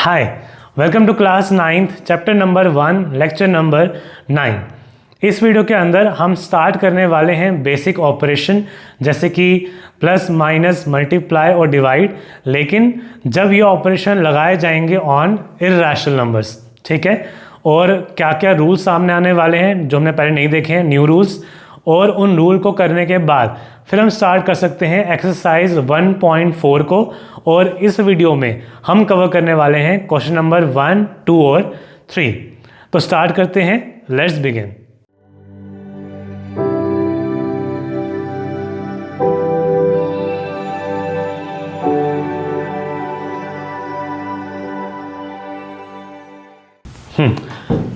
Hi, welcome to class 9th chapter number 1 lecture number 9। इस video के अंदर हम स्टार्ट करने वाले हैं बेसिक ऑपरेशन जैसे कि प्लस माइनस मल्टीप्लाई और डिवाइड, लेकिन जब ये ऑपरेशन लगाए जाएंगे ऑन इर्रेशनल नंबर्स। ठीक है, और क्या क्या रूल्स सामने आने वाले हैं जो हमने पहले नहीं देखे हैं, न्यू रूल्स, और उन रूल को करने के बाद फिर हम स्टार्ट कर सकते हैं एक्सरसाइज 1.4 को। और इस वीडियो में हम कवर करने वाले हैं क्वेश्चन नंबर 1, 2 और 3। तो स्टार्ट करते हैं, लेट्स बिगिन।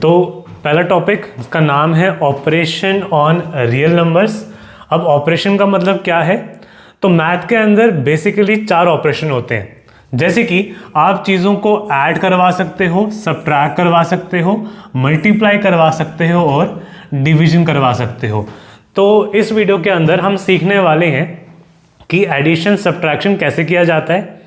तो पहला टॉपिक, इसका नाम है ऑपरेशन ऑन रियल नंबर्स। अब ऑपरेशन का मतलब क्या है? तो मैथ के अंदर बेसिकली 4 ऑपरेशन होते हैं, जैसे कि आप चीज़ों को ऐड करवा सकते हो, सब्ट्रैक्ट करवा सकते हो, मल्टीप्लाई करवा सकते हो और डिवीजन करवा सकते हो। तो इस वीडियो के अंदर हम सीखने वाले हैं कि एडिशन सब्ट्रैक्शन कैसे किया जाता है।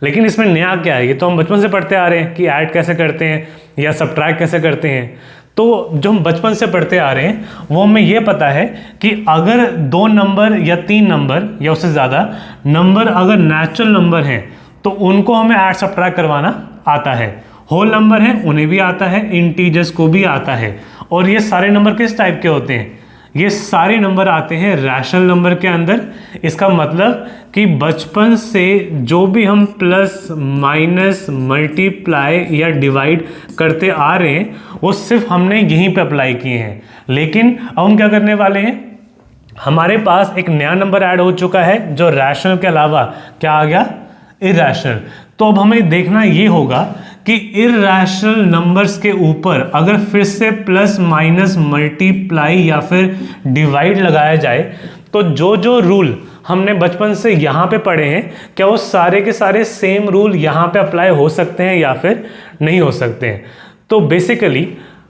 लेकिन इसमें नया क्या है, ये तो हम बचपन से पढ़ते आ रहे हैं कि ऐड कैसे करते हैं या सब्ट्रैक्ट कैसे करते हैं। तो जो हम बचपन से पढ़ते आ रहे हैं वो हमें ये पता है कि अगर 2 नंबर या 3 नंबर या उससे ज़्यादा नंबर अगर नेचुरल नंबर हैं तो उनको हमें ऐड सब्ट्रैक्ट करवाना आता है। होल नंबर हैं उन्हें भी आता है, इंटीजर्स को भी आता है। और ये सारे नंबर किस टाइप के होते हैं? ये सारे नंबर आते हैं रैशनल नंबर के अंदर। इसका मतलब कि बचपन से जो भी हम प्लस माइनस मल्टीप्लाई या डिवाइड करते आ रहे हैं वो सिर्फ हमने यहीं पे अप्लाई किए हैं। लेकिन अब हम क्या करने वाले हैं, हमारे पास एक नया नंबर ऐड हो चुका है जो रैशनल के अलावा क्या आ गया, इरैशनल। तो अब हमें देखना ये होगा कि इरैशनल नंबर्स के ऊपर अगर फिर से प्लस माइनस मल्टीप्लाई या फिर डिवाइड लगाया जाए तो जो जो रूल हमने बचपन से यहाँ पे पढ़े हैं क्या वो सारे के सारे सेम रूल यहाँ पे अप्लाई हो सकते हैं या फिर नहीं हो सकते हैं। तो बेसिकली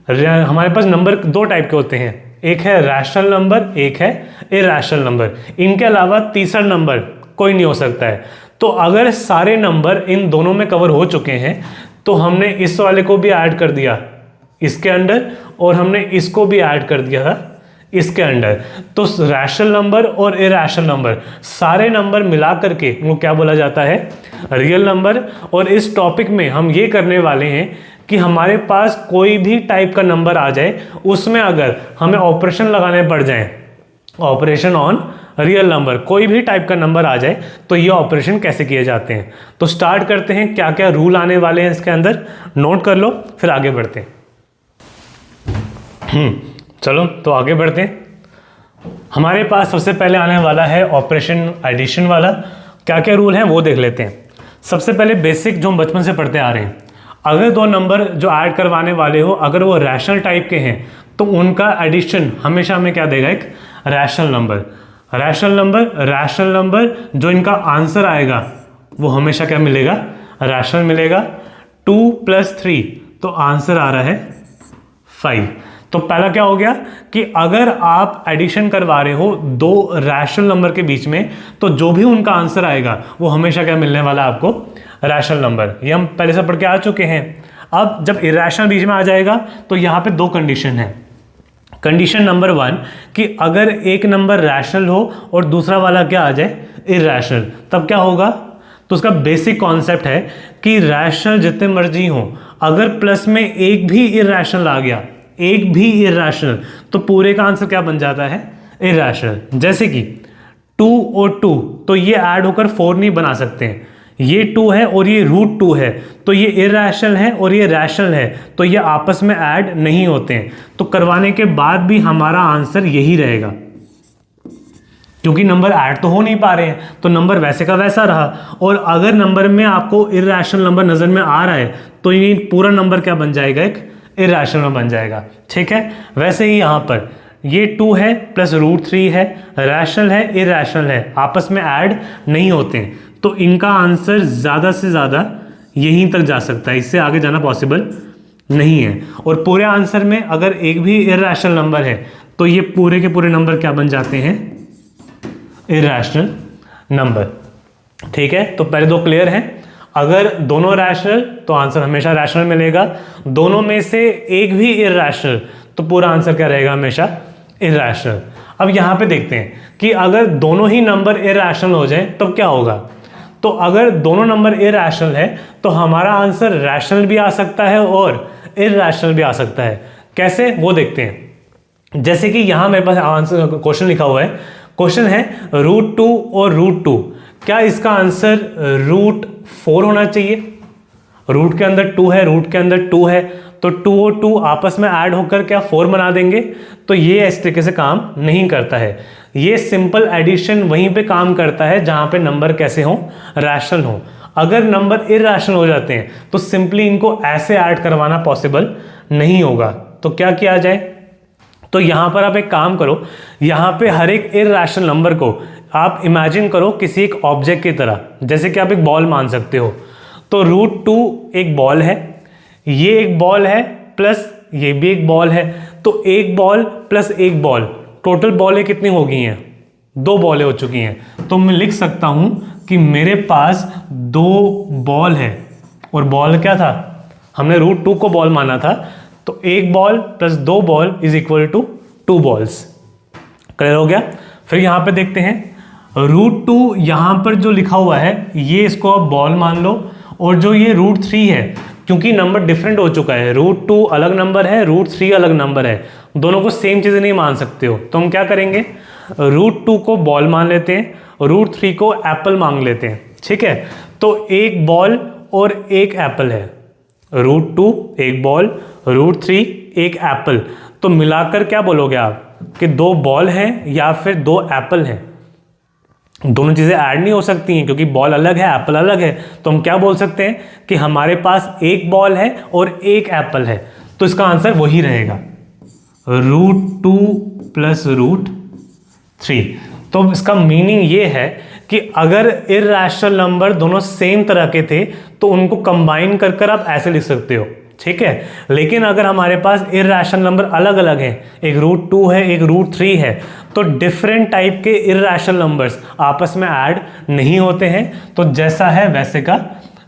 हमारे पास नंबर 2 टाइप के होते हैं, एक है रैशनल नंबर, एक है इरैशनल नंबर। इनके अलावा तीसरा नंबर कोई नहीं हो सकता है। तो अगर सारे नंबर इन दोनों में कवर हो चुके हैं तो हमने इस वाले को भी ऐड कर दिया इसके अंडर और हमने इसको भी ऐड कर दिया था इसके अंडर। तो रैशनल नंबर और इरैशनल नंबर सारे नंबर मिला करके उनको क्या बोला जाता है, रियल नंबर। और इस टॉपिक में हम ये करने वाले हैं कि हमारे पास कोई भी टाइप का नंबर आ जाए उसमें अगर हमें ऑपरेशन लगाने पड़ जाए, ऑपरेशन ऑन रियल नंबर, कोई भी टाइप का नंबर आ जाए तो ये ऑपरेशन कैसे किए जाते हैं। तो स्टार्ट करते हैं, क्या क्या रूल आने वाले हैं इसके अंदर नोट कर लो, फिर आगे बढ़ते हैं। चलो तो आगे बढ़ते हैं। हमारे पास सबसे पहले आने वाला है ऑपरेशन एडिशन वाला। क्या क्या रूल हैं वो देख लेते हैं। सबसे पहले बेसिक जो हम बचपन से पढ़ते आ रहे हैं, अगर 2 नंबर जो ऐड करवाने वाले हो अगर वो रैशनल टाइप के हैं तो उनका एडिशन हमेशा हमें क्या देगा, एक रैशनल नंबर। रैशनल नंबर जो इनका आंसर आएगा वो हमेशा क्या मिलेगा, रैशनल मिलेगा। 2 + 3 तो आंसर आ रहा है 5। तो पहला क्या हो गया कि अगर आप एडिशन करवा रहे हो 2 रैशनल नंबर के बीच में तो जो भी उनका आंसर आएगा वो हमेशा क्या मिलने वाला आपको, रैशनल नंबर। ये हम पहले से पढ़ के आ चुके हैं। अब जब इरैशनल बीच में आ जाएगा तो यहाँ पे 2 कंडीशन है। कंडीशन नंबर 1 कि अगर एक नंबर रैशनल हो और दूसरा वाला क्या आ जाए, इरैशनल, तब क्या होगा। तो उसका बेसिक कॉन्सेप्ट है कि रैशनल जितने मर्जी हो, अगर प्लस में एक भी इरैशनल आ गया, एक भी इरैशनल, तो पूरे का आंसर क्या बन जाता है, इरैशनल। जैसे कि 2 और 2 तो ये ऐड होकर 4 नहीं बना सकते हैं, ये 2 है और ये √2 है तो ये इरैशनल है और ये रैशनल है तो ये आपस में ऐड नहीं होते हैं। तो करवाने के बाद भी हमारा आंसर यही रहेगा क्योंकि नंबर ऐड तो हो नहीं पा रहे हैं तो नंबर वैसे का वैसा रहा। और अगर नंबर में आपको इरैशनल नंबर नजर में आ रहा है तो ये पूरा नंबर क्या बन जाएगा, एक इरैशनल बन जाएगा। ठीक है, वैसे ही यहाँ पर ये 2 है प्लस √3 है, रैशनल है इरैशनल है, आपस में ऐड नहीं होते हैं तो इनका आंसर ज़्यादा से ज़्यादा यहीं तक जा सकता है, इससे आगे जाना पॉसिबल नहीं है। और पूरे आंसर में अगर एक भी इरैशनल नंबर है तो ये पूरे के पूरे नंबर क्या बन जाते हैं, इरैशनल नंबर। ठीक है, तो पहले 2 क्लियर हैं। अगर दोनों रैशनल तो आंसर हमेशा रैशनल मिलेगा, दोनों में से एक भी इरैशनल तो पूरा आंसर क्या रहेगा, हमेशा इरैशनल। अब यहाँ पे देखते हैं कि अगर दोनों ही नंबर इरैशनल हो जाए तो क्या होगा। तो अगर दोनों नंबर इरैशनल है तो हमारा आंसर रैशनल भी आ सकता है और इरैशनल भी आ सकता है। कैसे, वो देखते हैं। जैसे कि यहाँ मेरे पास आंसर क्वेश्चन लिखा हुआ है, क्वेश्चन है √2 और √2, क्या इसका आंसर √4 होना चाहिए। रूट के अंदर 2 है, रूट के अंदर 2 है, तो 2 और 2 आपस में ऐड होकर क्या 4 बना देंगे। तो ये इस तरीके से काम नहीं करता है। ये सिंपल एडिशन वहीं पे काम करता है जहां पे नंबर कैसे हो, रैशनल हो। अगर नंबर इरैशनल हो जाते हैं तो सिंपली इनको ऐसे ऐड करवाना पॉसिबल नहीं होगा। तो क्या किया जाए, तो यहां पर आप एक काम करो, यहां पे हर एक इरैशनल नंबर को आप इमेजिन करो किसी एक ऑब्जेक्ट की तरह, जैसे कि आप एक बॉल मान सकते हो। तो √2 एक बॉल है, ये एक बॉल है, प्लस ये भी एक बॉल है, तो एक बॉल प्लस एक बॉल, टोटल बॉलें कितनी हो गई हैं, 2 बॉलें हो चुकी हैं। तो मैं लिख सकता हूं कि मेरे पास 2 बॉल है, और बॉल क्या था, हमने √2 को बॉल माना था, तो एक ball plus 2 ball is equal to 2 balls. Clear हो गया। फिर यहां पे देखते हैं √2 यहां पर जो लिखा हुआ है ये इसको आप बॉल मान लो, और जो ये √3 है, क्योंकि नंबर डिफरेंट हो चुका है, √2 अलग नंबर है, √3 अलग नंबर है, दोनों को सेम चीज़ नहीं मान सकते हो, तो हम क्या करेंगे, √2 को बॉल मान लेते हैं, √3 को एप्पल मान लेते हैं। ठीक है, तो एक बॉल और एक एप्पल है, √2 एक बॉल, √3 एक एप्पल, तो मिलाकर क्या बोलोगे आप कि 2 बॉल हैं या फिर 2 एप्पल हैं। दोनों चीज़ें ऐड नहीं हो सकती हैं क्योंकि बॉल अलग है, एप्पल अलग है। तो हम क्या बोल सकते हैं कि हमारे पास एक बॉल है और एक एप्पल है, तो इसका आंसर वही रहेगा, √2 प्लस √3। तो इसका मीनिंग ये है कि अगर इरैशनल नंबर दोनों सेम तरह के थे तो उनको कंबाइन कर आप ऐसे लिख सकते हो। ठीक है, लेकिन अगर हमारे पास इरैशनल नंबर अलग अलग हैं, एक √2 है, एक √3 है, तो डिफरेंट टाइप के इरैशनल नंबर्स आपस में ऐड नहीं होते हैं, तो जैसा है वैसे का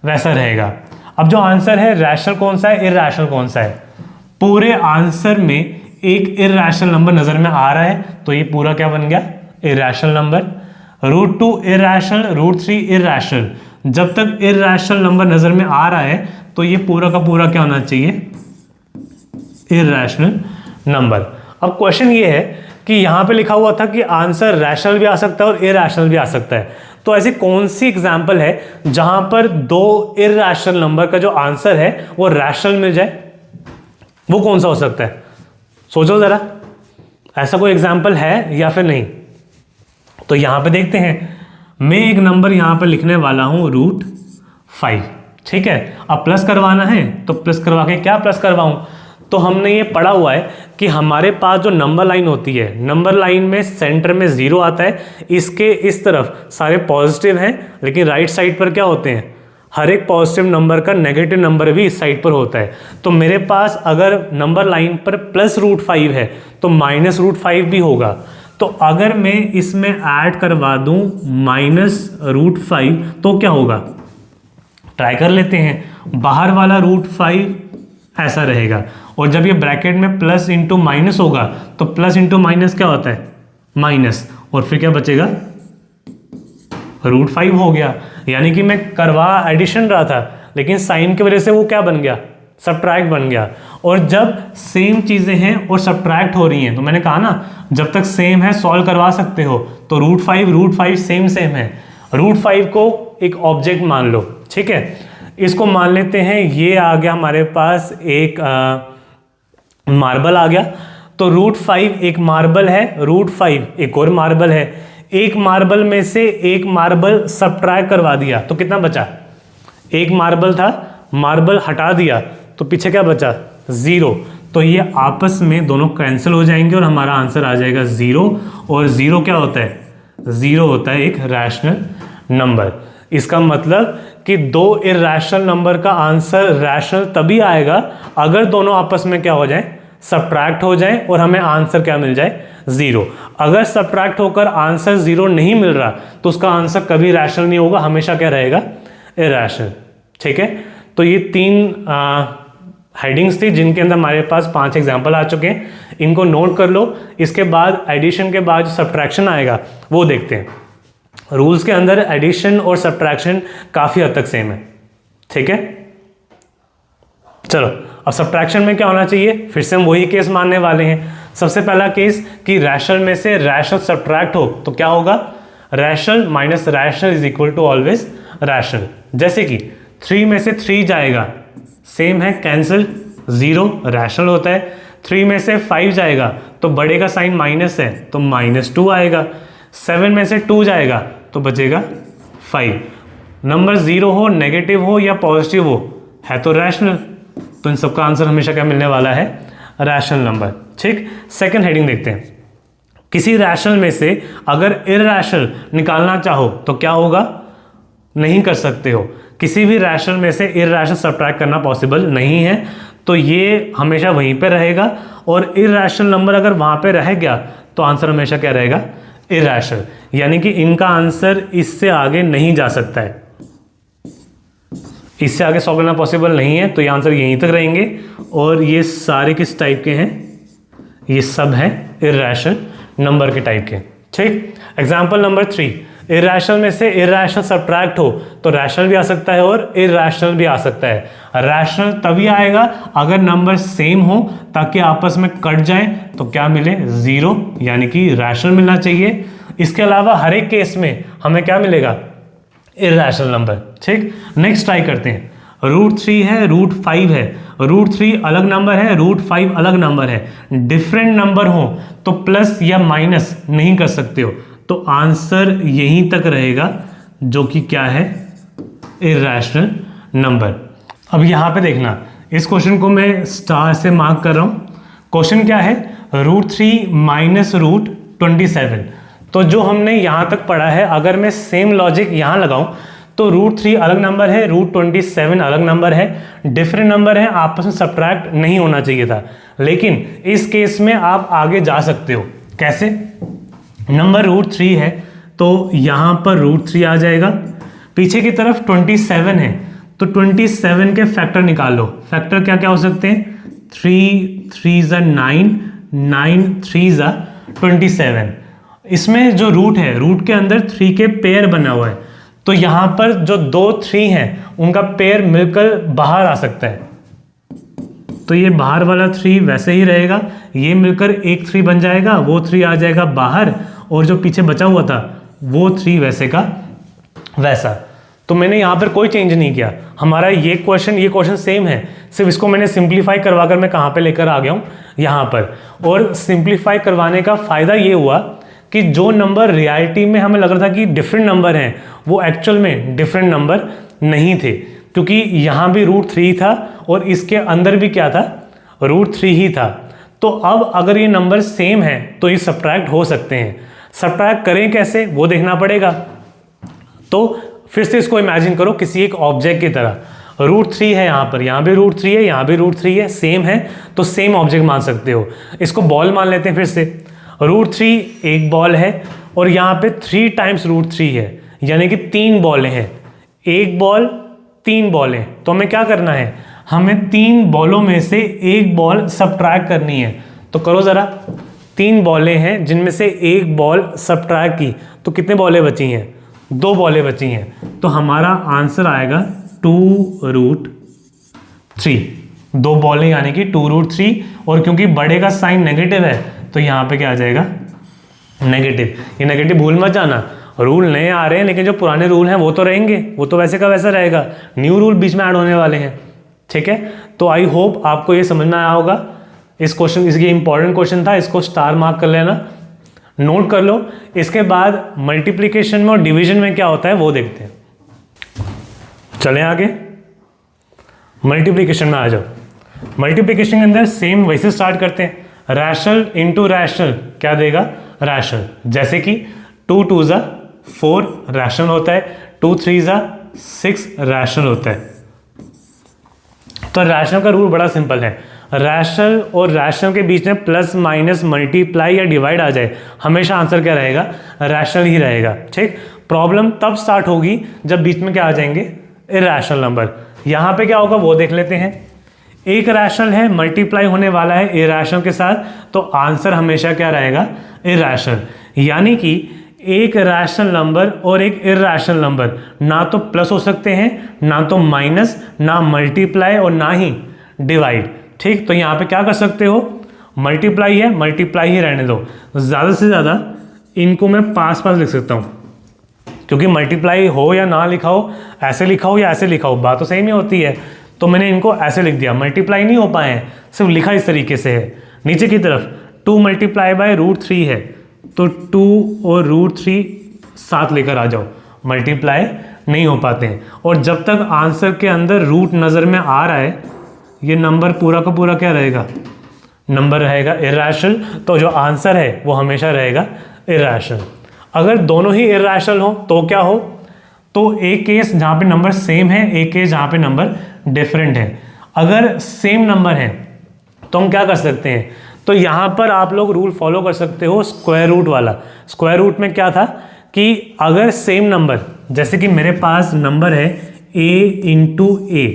वैसा रहेगा। अब जो आंसर है रैशनल कौन सा है, इरैशनल कौन सा है, पूरे आंसर में एक इरैशनल नंबर नजर में आ रहा है, तो ये पूरा क्या बन गया, इरैशनल नंबर। √2 इरैशनल, √3 इरैशनल, जब तक इरैशनल नंबर नजर में आ रहा है तो ये पूरा का पूरा क्या होना चाहिए, इरैशनल नंबर। अब क्वेश्चन ये है कि यहां पे लिखा हुआ था कि आंसर रैशनल भी आ सकता है और इरैशनल भी आ सकता है, तो ऐसी कौन सी एग्जांपल है जहां पर 2 इरैशनल नंबर का जो आंसर है वो रैशनल मिल जाए, वो कौन सा हो सकता है, सोचो जरा, ऐसा कोई एग्जाम्पल है या फिर नहीं। तो यहां पे देखते हैं, मैं एक नंबर यहां पर लिखने वाला हूं √5। ठीक है, अब प्लस करवाना है तो प्लस करवा के क्या प्लस करवाऊं, तो हमने ये पढ़ा हुआ है कि हमारे पास जो नंबर लाइन होती है, नंबर लाइन में सेंटर में 0 आता है, इसके इस तरफ सारे पॉजिटिव हैं, लेकिन राइट साइड पर क्या होते हैं, हर एक पॉजिटिव नंबर का नेगेटिव नंबर भी इस साइड पर होता है। तो मेरे पास अगर नंबर लाइन पर प्लस √5 है तो माइनस √5 भी होगा। तो अगर मैं इसमें ऐड करवा दूं -√5 तो क्या होगा, ट्राई कर लेते हैं। बाहर वाला √5 ऐसा रहेगा, और जब ये ब्रैकेट में प्लस इंटू माइनस होगा तो प्लस इंटू माइनस क्या होता है, माइनस, और फिर क्या बचेगा, √5 हो गया। यानी कि मैं करवा एडिशन रहा था, लेकिन साइन की वजह से वो क्या बन गया, सब्ट्रैक्ट बन गया। और जब सेम चीज़ें हैं और सब्ट्रैक्ट हो रही हैं, तो मैंने कहा ना जब तक सेम है सॉल्व करवा सकते हो, तो √5 सेम है। √5 को एक ऑब्जेक्ट मान लो, ठीक है, इसको मान लेते हैं, ये आ गया हमारे पास एक मार्बल आ गया। तो √5 एक मार्बल है, √5 एक और मार्बल है, एक मार्बल में से एक मार्बल सब्ट्रैक्ट करवा दिया तो कितना बचा, एक मार्बल था, मार्बल हटा दिया तो पीछे क्या बचा, 0। तो ये आपस में दोनों कैंसिल हो जाएंगे और हमारा आंसर आ जाएगा 0। और 0 क्या होता है, 0 होता है एक रैशनल नंबर। इसका मतलब कि 2 इरैशनल नंबर का आंसर रैशनल तभी आएगा अगर दोनों आपस में क्या हो जाए, सब्ट्रैक्ट हो जाए और हमें आंसर क्या मिल जाए, 0। अगर सब्ट्रैक्ट होकर आंसर 0 नहीं मिल रहा तो उसका आंसर कभी रैशनल नहीं होगा, हमेशा क्या रहेगा, इरैशनल। ठीक है, तो ये 3 हेडिंग्स थी जिनके अंदर हमारे पास 5 एग्जाम्पल आ चुके हैं, इनको नोट कर लो। इसके बाद एडिशन के बाद जो सब्ट्रैक्शन आएगा वो देखते हैं। रूल्स के अंदर एडिशन और सब्ट्रैक्शन काफ़ी हद तक सेम है, ठीक है। चलो अब सब्ट्रैक्शन में क्या होना चाहिए, फिर से हम वही केस मानने वाले हैं। सबसे पहला केस कि रैशनल में से रैशनल सब्ट्रैक्ट हो तो क्या होगा, rational minus rational is equal to always rational. जैसे कि 3 में से 3 जाएगा, सेम है, कैंसिल, 0 रैशनल होता है। 3 में से 5 जाएगा तो बड़े का साइन माइनस है तो -2 आएगा। 7 में से 2 जाएगा तो बचेगा 5। नंबर 0 हो, नेगेटिव हो या पॉजिटिव हो, है तो रैशनल, तो इन सबका आंसर हमेशा क्या मिलने वाला है, रैशनल नंबर। ठीक, सेकंड हेडिंग देखते हैं। किसी रैशनल में से अगर इरैशनल निकालना चाहो तो क्या होगा, नहीं कर सकते हो। किसी भी रैशनल में से इरैशनल सब्ट्रैक्ट करना पॉसिबल नहीं है, तो ये हमेशा वहीं पे रहेगा। और इरैशनल नंबर अगर वहाँ पे रह गया तो आंसर हमेशा क्या रहेगा, इरैशनल, यानी कि इनका आंसर इससे आगे नहीं जा सकता है, इससे आगे सॉल्व करना पॉसिबल नहीं है, तो ये आंसर यहीं तक रहेंगे। और ये सारे किस टाइप के हैं, ये सब हैं इरैशनल नंबर के टाइप के। ठीक, एग्जाम्पल नंबर 3, इरैशनल में से इरैशनल सब्ट्रैक्ट हो तो रैशनल भी आ सकता है और इरैशनल भी आ सकता है। रैशनल तभी आएगा अगर नंबर सेम हो, ताकि आपस में कट जाए तो क्या मिले, 0, यानी कि रैशनल मिलना चाहिए। इसके अलावा हर एक केस में हमें क्या मिलेगा, इरैशनल नंबर। ठीक, नेक्स्ट ट्राई करते हैं। √3 है, √5 है, √3 अलग नंबर है, √5 अलग नंबर है, डिफरेंट नंबर हो तो प्लस या माइनस नहीं कर सकते हो, तो आंसर यहीं तक रहेगा जो कि क्या है, इरैशनल नंबर। अब यहाँ पे देखना, इस क्वेश्चन को मैं स्टार से मार्क कर रहा हूँ। क्वेश्चन क्या है, √3 माइनस √27। तो जो हमने यहाँ तक पढ़ा है, अगर मैं सेम लॉजिक यहाँ लगाऊं तो √3 अलग नंबर है, √27 अलग नंबर है, डिफरेंट नंबर है, आपस में सब्ट्रैक्ट नहीं होना चाहिए था। लेकिन इस केस में आप आगे जा सकते हो, कैसे, नंबर √3 है तो यहाँ पर √3 आ जाएगा, पीछे की तरफ 27 है तो 27 के फैक्टर निकाल लो। फैक्टर क्या क्या हो सकते हैं, 3 3 9, 9 3 27। इसमें जो रूट है, रूट के अंदर 3 के पेयर बना हुआ है, तो यहाँ पर जो 2 3 हैं उनका पेयर मिलकर बाहर आ सकता है, तो ये बाहर वाला 3 वैसे ही रहेगा, ये मिलकर एक 3 बन जाएगा, वो 3 आ जाएगा बाहर, और जो पीछे बचा हुआ था वो 3 वैसे का वैसा। तो मैंने यहाँ पर कोई चेंज नहीं किया, हमारा ये क्वेश्चन सेम है, सिर्फ इसको मैंने सिंप्लीफाई करवा कर मैं कहाँ पे लेकर आ गया हूँ, यहाँ पर। और सिंप्लीफाई करवाने का फ़ायदा ये हुआ कि जो नंबर रियलिटी में हमें लग रहा था कि डिफरेंट नंबर हैं, वो एक्चुअल में डिफरेंट नंबर नहीं थे, क्योंकि यहाँ भी √3 था और इसके अंदर भी क्या था, √3 ही था। तो अब अगर ये नंबर सेम है तो ये सब्ट्रैक्ट हो सकते हैं। सब्ट्रैक्ट करें कैसे, वो देखना पड़ेगा। तो फिर से इसको इमेजिन करो किसी एक ऑब्जेक्ट की तरह, √3 है यहाँ पर, यहाँ भी √3 है, यहाँ भी √3 है, सेम है, तो सेम ऑब्जेक्ट मान सकते हो। इसको बॉल मान लेते हैं फिर से, √3 एक बॉल है और यहाँ पे 3 टाइम्स √3 है, यानी कि 3 बॉलें हैं, एक बॉल 3 बॉलें। तो हमें क्या करना है, हमें 3 बॉलों में से एक बॉल सब्ट्रैक्ट करनी है। तो करो ज़रा, 3 बॉलें हैं जिनमें से एक बॉल सब्ट्रैक्ट की, तो कितने बॉलें बची हैं, 2 बॉलें बची हैं, तो हमारा आंसर आएगा 2√3। 2 बॉलें यानी कि 2√3, और क्योंकि बड़े का साइन नेगेटिव है तो यहाँ पे क्या आ जाएगा, नेगेटिव। ये नेगेटिव भूल मत जाना, रूल नए आ रहे हैं लेकिन जो पुराने रूल हैं वो तो रहेंगे, वो तो वैसे का वैसा रहेगा, न्यू रूल बीच में ऐड होने वाले हैं। ठीक है, तो आई होप आपको ये समझ में आया होगा। इस क्वेश्चन, इसलिए इंपॉर्टेंट क्वेश्चन था, इसको स्टार मार्क कर लेना, नोट कर लो। इसके बाद मल्टीप्लीकेशन में और डिवीजन में क्या होता है वो देखते हैं। चलें आगे, मल्टीप्लीकेशन में आ जाओ। मल्टीप्लीकेशन के अंदर सेम वैसे स्टार्ट करते हैं, रैशनल इंटू रैशनल क्या देगा, रैशनल। जैसे कि 2 2 4 रैशनल होता है, 2 3 6 रैशनल होता है। तो रैशनल का रूल बड़ा सिंपल है, रैशनल और रैशनल के बीच में प्लस माइनस मल्टीप्लाई या डिवाइड आ जाए, हमेशा आंसर क्या रहेगा, रैशनल ही रहेगा। ठीक, प्रॉब्लम तब स्टार्ट होगी जब बीच में क्या आ जाएंगे, इरैशनल नंबर। यहाँ पे क्या होगा वो देख लेते हैं। एक रैशनल है, मल्टीप्लाई होने वाला है इरैशनल के साथ, तो आंसर हमेशा क्या रहेगा, इरैशनल। यानी कि एक रैशनल नंबर और एक इरैशनल नंबर ना तो प्लस हो सकते हैं, ना तो माइनस, ना मल्टीप्लाई और ना ही डिवाइड। ठीक, तो यहाँ पे क्या कर सकते हो, मल्टीप्लाई है, मल्टीप्लाई ही रहने दो। ज़्यादा से ज़्यादा इनको मैं पास पास लिख सकता हूँ, क्योंकि मल्टीप्लाई हो या ना लिखा हो, ऐसे लिखा हो या ऐसे लिखा हो, बात तो सेम ही होती है। तो मैंने इनको ऐसे लिख दिया, मल्टीप्लाई नहीं हो पाए हैं, सिर्फ लिखा इस तरीके से है। नीचे की तरफ 2 मल्टीप्लाई बाय √3 है, तो 2 और √3 साथ लेकर आ जाओ, मल्टीप्लाई नहीं हो पाते हैं। और जब तक आंसर के अंदर रूट नज़र में आ रहा है, ये नंबर पूरा का पूरा क्या रहेगा, नंबर रहेगा इरैशनल। तो जो आंसर है वो हमेशा रहेगा इरैशनल। अगर दोनों ही इरैशनल हो तो क्या हो, तो एक केस जहाँ पे नंबर सेम है, एक केस जहाँ पे नंबर डिफरेंट है। अगर सेम नंबर है तो हम क्या कर सकते हैं, तो यहाँ पर आप लोग रूल फॉलो कर सकते हो स्क्वायर रूट वाला। स्क्वायर रूट में क्या था कि अगर सेम नंबर, जैसे कि मेरे पास नंबर है a इंटू ए,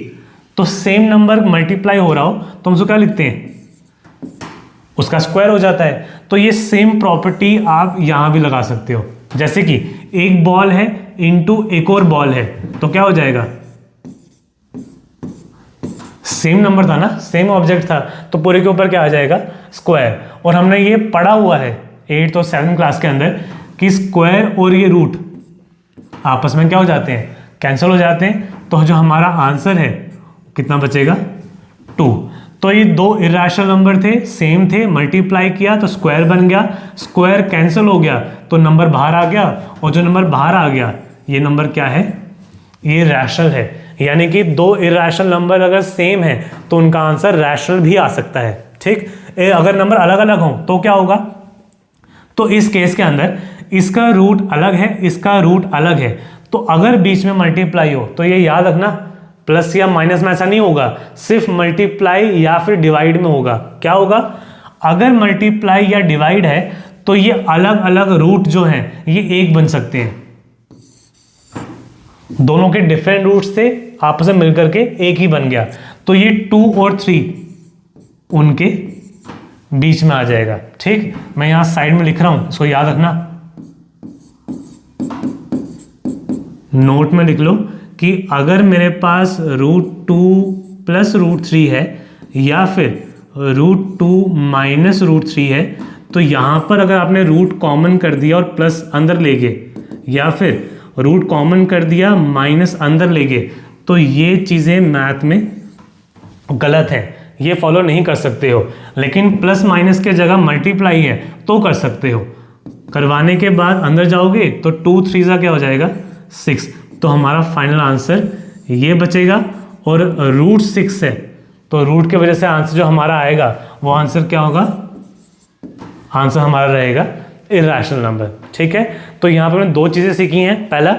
तो सेम नंबर मल्टीप्लाई हो रहा हो तो हम उसको क्या लिखते हैं, उसका स्क्वायर हो जाता है। तो ये सेम प्रॉपर्टी आप यहाँ भी लगा सकते हो। जैसे कि एक बॉल है इंटू एक और बॉल है, तो क्या हो जाएगा, सेम नंबर था ना, सेम ऑब्जेक्ट था, तो पूरे के ऊपर क्या आ जाएगा, स्क्वायर। और हमने ये पढ़ा हुआ है 8th और 7th क्लास के अंदर कि स्क्वायर और ये रूट आपस में क्या हो जाते हैं, कैंसिल हो जाते हैं। तो जो हमारा आंसर है कितना बचेगा, 2। तो ये दो इरैशनल नंबर थे, सेम थे, मल्टीप्लाई किया तो स्क्वायर बन गया, स्क्वायर कैंसिल हो गया तो नंबर बाहर आ गया, और जो नंबर बाहर आ गया ये नंबर क्या है, ये रैशनल है। यानी कि दो इरैशनल नंबर अगर सेम है तो उनका आंसर रैशनल भी आ सकता है। ठीक, अगर नंबर अलग अलग हो तो क्या होगा, तो इस केस के अंदर इसका रूट अलग है, इसका रूट अलग है, तो अगर बीच में मल्टीप्लाई हो तो ये याद रखना प्लस या माइनस में ऐसा नहीं होगा, सिर्फ मल्टीप्लाई या फिर डिवाइड में होगा। क्या होगा, अगर मल्टीप्लाई या डिवाइड है तो ये अलग अलग रूट जो हैं ये एक बन सकते हैं। दोनों के डिफरेंट रूट्स थे, आपस में मिलकर के एक ही बन गया, तो ये 2 और 3 उनके बीच में आ जाएगा। ठीक, मैं यहां साइड में लिख रहा हूं, इसको याद रखना, नोट में लिख लो कि अगर मेरे पास √2 प्लस √3 है या फिर √2 माइनस √3 है, तो यहां पर अगर आपने रूट कॉमन कर दिया और प्लस अंदर ले गए, या फिर रूट कॉमन कर दिया माइनस अंदर ले गए, तो ये चीज़ें मैथ में गलत है, ये फॉलो नहीं कर सकते हो। लेकिन प्लस माइनस के जगह मल्टीप्लाई है तो कर सकते हो। करवाने के बाद अंदर जाओगे तो 2 3 का क्या हो जाएगा, 6। तो हमारा फाइनल आंसर ये बचेगा। और √6 है तो रूट की वजह से आंसर जो हमारा आएगा वो आंसर क्या होगा, आंसर हमारा रहेगा इरैशनल नंबर। ठीक है, तो यहाँ पर हमने दो चीज़ें सीखी हैं। पहला,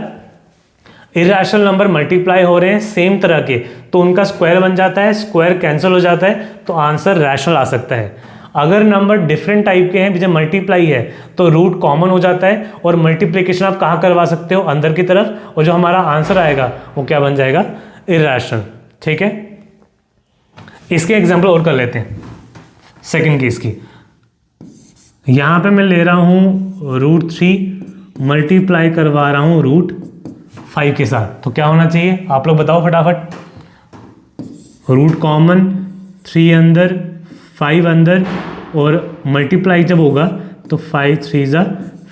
इरैशनल नंबर मल्टीप्लाई हो रहे हैं सेम तरह के तो उनका स्क्वायर बन जाता है, स्क्वायर कैंसिल हो जाता है तो आंसर रैशनल आ सकता है। अगर नंबर डिफरेंट टाइप के हैं, जैसे मल्टीप्लाई है तो रूट कॉमन हो जाता है और मल्टीप्लिकेशन आप कहाँ करवा सकते हो, अंदर की तरफ, और जो हमारा आंसर आएगा वो क्या बन जाएगा, इरैशनल। ठीक है, इसके एग्जाम्पल और कर लेते हैं। सेकेंड केस की, यहाँ पे मैं ले रहा हूँ √3 मल्टीप्लाई करवा रहा हूँ √5 के साथ, तो क्या होना चाहिए आप लोग बताओ फटाफट। रूट कॉमन, 3 अंदर 5 अंदर, और मल्टीप्लाई जब होगा तो 5 3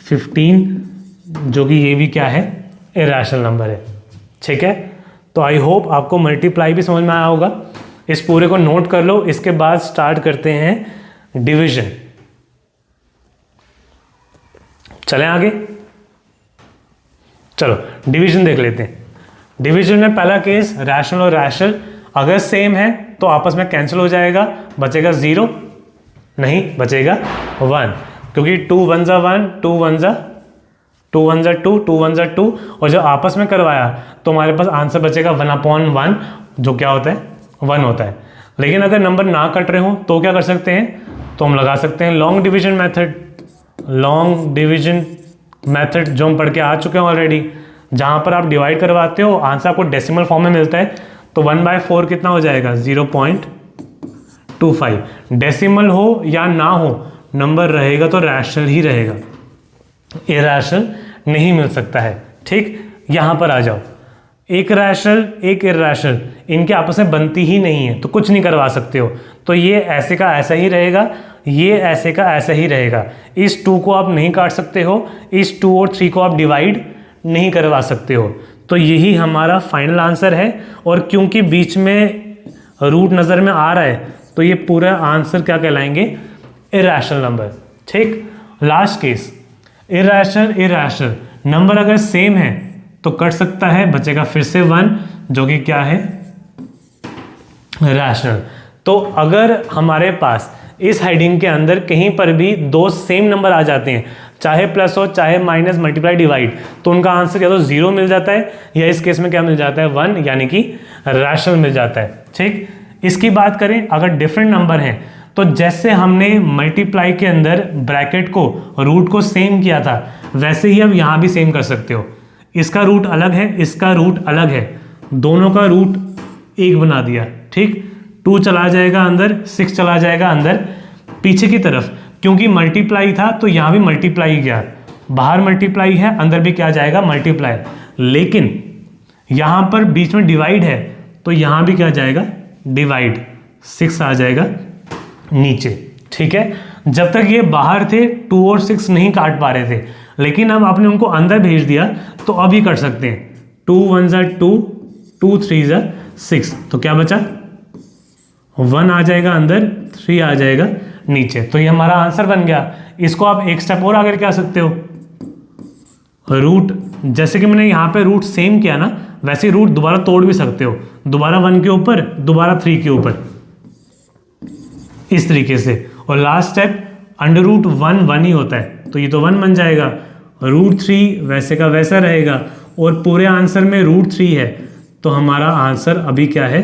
15, जो कि ये भी क्या है, इरैशनल नंबर है। ठीक है, तो आई होप आपको मल्टीप्लाई भी समझ में आया होगा। इस पूरे को नोट कर लो, इसके बाद स्टार्ट करते हैं डिवीजन। चलें आगे, चलो डिवीजन देख लेते हैं। डिवीजन में पहला केस रैशनल और रैशनल अगर सेम है तो आपस में कैंसिल हो जाएगा, बचेगा 0 नहीं, बचेगा 1, क्योंकि 2 1 ज़ा 1, 2 1 ज़ा 2 1 ज़ा 2, 2 1 ज़ा 2, और जब आपस में करवाया तो हमारे पास आंसर बचेगा 1/1, जो क्या होता है, 1 होता है। लेकिन अगर नंबर ना कट रहे हो तो क्या कर सकते हैं, तो हम लगा सकते हैं long division method. Long division method जो हम पढ़ के आ चुके हैं ऑलरेडी, जहाँ पर आप डिवाइड करवाते हो आंसर आपको डेसिमल फॉर्म में मिलता है, तो 1/4 कितना हो जाएगा 0.25। डेसिमल हो या ना हो नंबर रहेगा तो रैशनल ही रहेगा, इरैशनल नहीं मिल सकता है। ठीक, यहाँ पर आ जाओ, एक रैशनल एक इरैशनल इनके आपस में बनती ही नहीं है, तो कुछ नहीं करवा सकते हो। तो ये ऐसे का ऐसा ही रहेगा, ये ऐसे का ऐसा ही रहेगा। इस 2 को आप नहीं काट सकते हो, इस 2 और 3 को आप डिवाइड नहीं करवा सकते हो। तो यही हमारा फाइनल आंसर है। और क्योंकि बीच में रूट नज़र में आ रहा है तो ये पूरा आंसर क्या कहलाएंगे, इरैशनल नंबर। ठीक, लास्ट केस, इरैशनल नंबर अगर सेम है तो कट सकता है, बचेगा फिर से 1 जो कि क्या है, रैशनल। तो अगर हमारे पास इस हेडिंग के अंदर कहीं पर भी 2 सेम नंबर आ जाते हैं, चाहे प्लस हो चाहे माइनस, मल्टीप्लाई, डिवाइड, तो उनका आंसर या तो 0 मिल जाता है या इस केस में क्या मिल जाता है 1, यानी कि रैशनल मिल जाता है। ठीक, इसकी बात करें अगर डिफरेंट नंबर हैं तो जैसे हमने मल्टीप्लाई के अंदर ब्रैकेट को रूट को सेम किया था वैसे ही अब यहाँ भी सेम कर सकते हो। इसका रूट अलग है, इसका रूट अलग है, दोनों का रूट 1 बना दिया। ठीक, 2 चला जाएगा अंदर, 6 चला जाएगा अंदर पीछे की तरफ, क्योंकि मल्टीप्लाई था तो यहाँ भी मल्टीप्लाई गया, बाहर मल्टीप्लाई है अंदर भी क्या जाएगा मल्टीप्लाई। लेकिन यहाँ पर बीच में डिवाइड है तो यहाँ भी क्या जाएगा डिवाइड, 6 आ जाएगा नीचे। ठीक है, जब तक ये बाहर थे 2 और 6 नहीं काट पा रहे थे, लेकिन अब आपने उनको अंदर भेज दिया तो अभी कर सकते हैं। 2 1 ज़ा 2, 2 3 ज़ा 6, तो क्या बचा 1 आ जाएगा अंदर, 3 आ जाएगा नीचे। तो ये हमारा आंसर बन गया। इसको आप एक स्टेप और आगे क्या सकते हो, रूट जैसे कि मैंने यहाँ पे रूट सेम किया ना वैसे रूट दोबारा तोड़ भी सकते हो, दोबारा 1 के ऊपर दोबारा 3 के ऊपर, इस तरीके से। और लास्ट स्टेप अंडर रूट 1 1 ही होता है तो ये तो 1 बन जाएगा, रूट 3 वैसे का वैसा रहेगा और पूरे आंसर में रूट 3 है तो हमारा आंसर अभी क्या है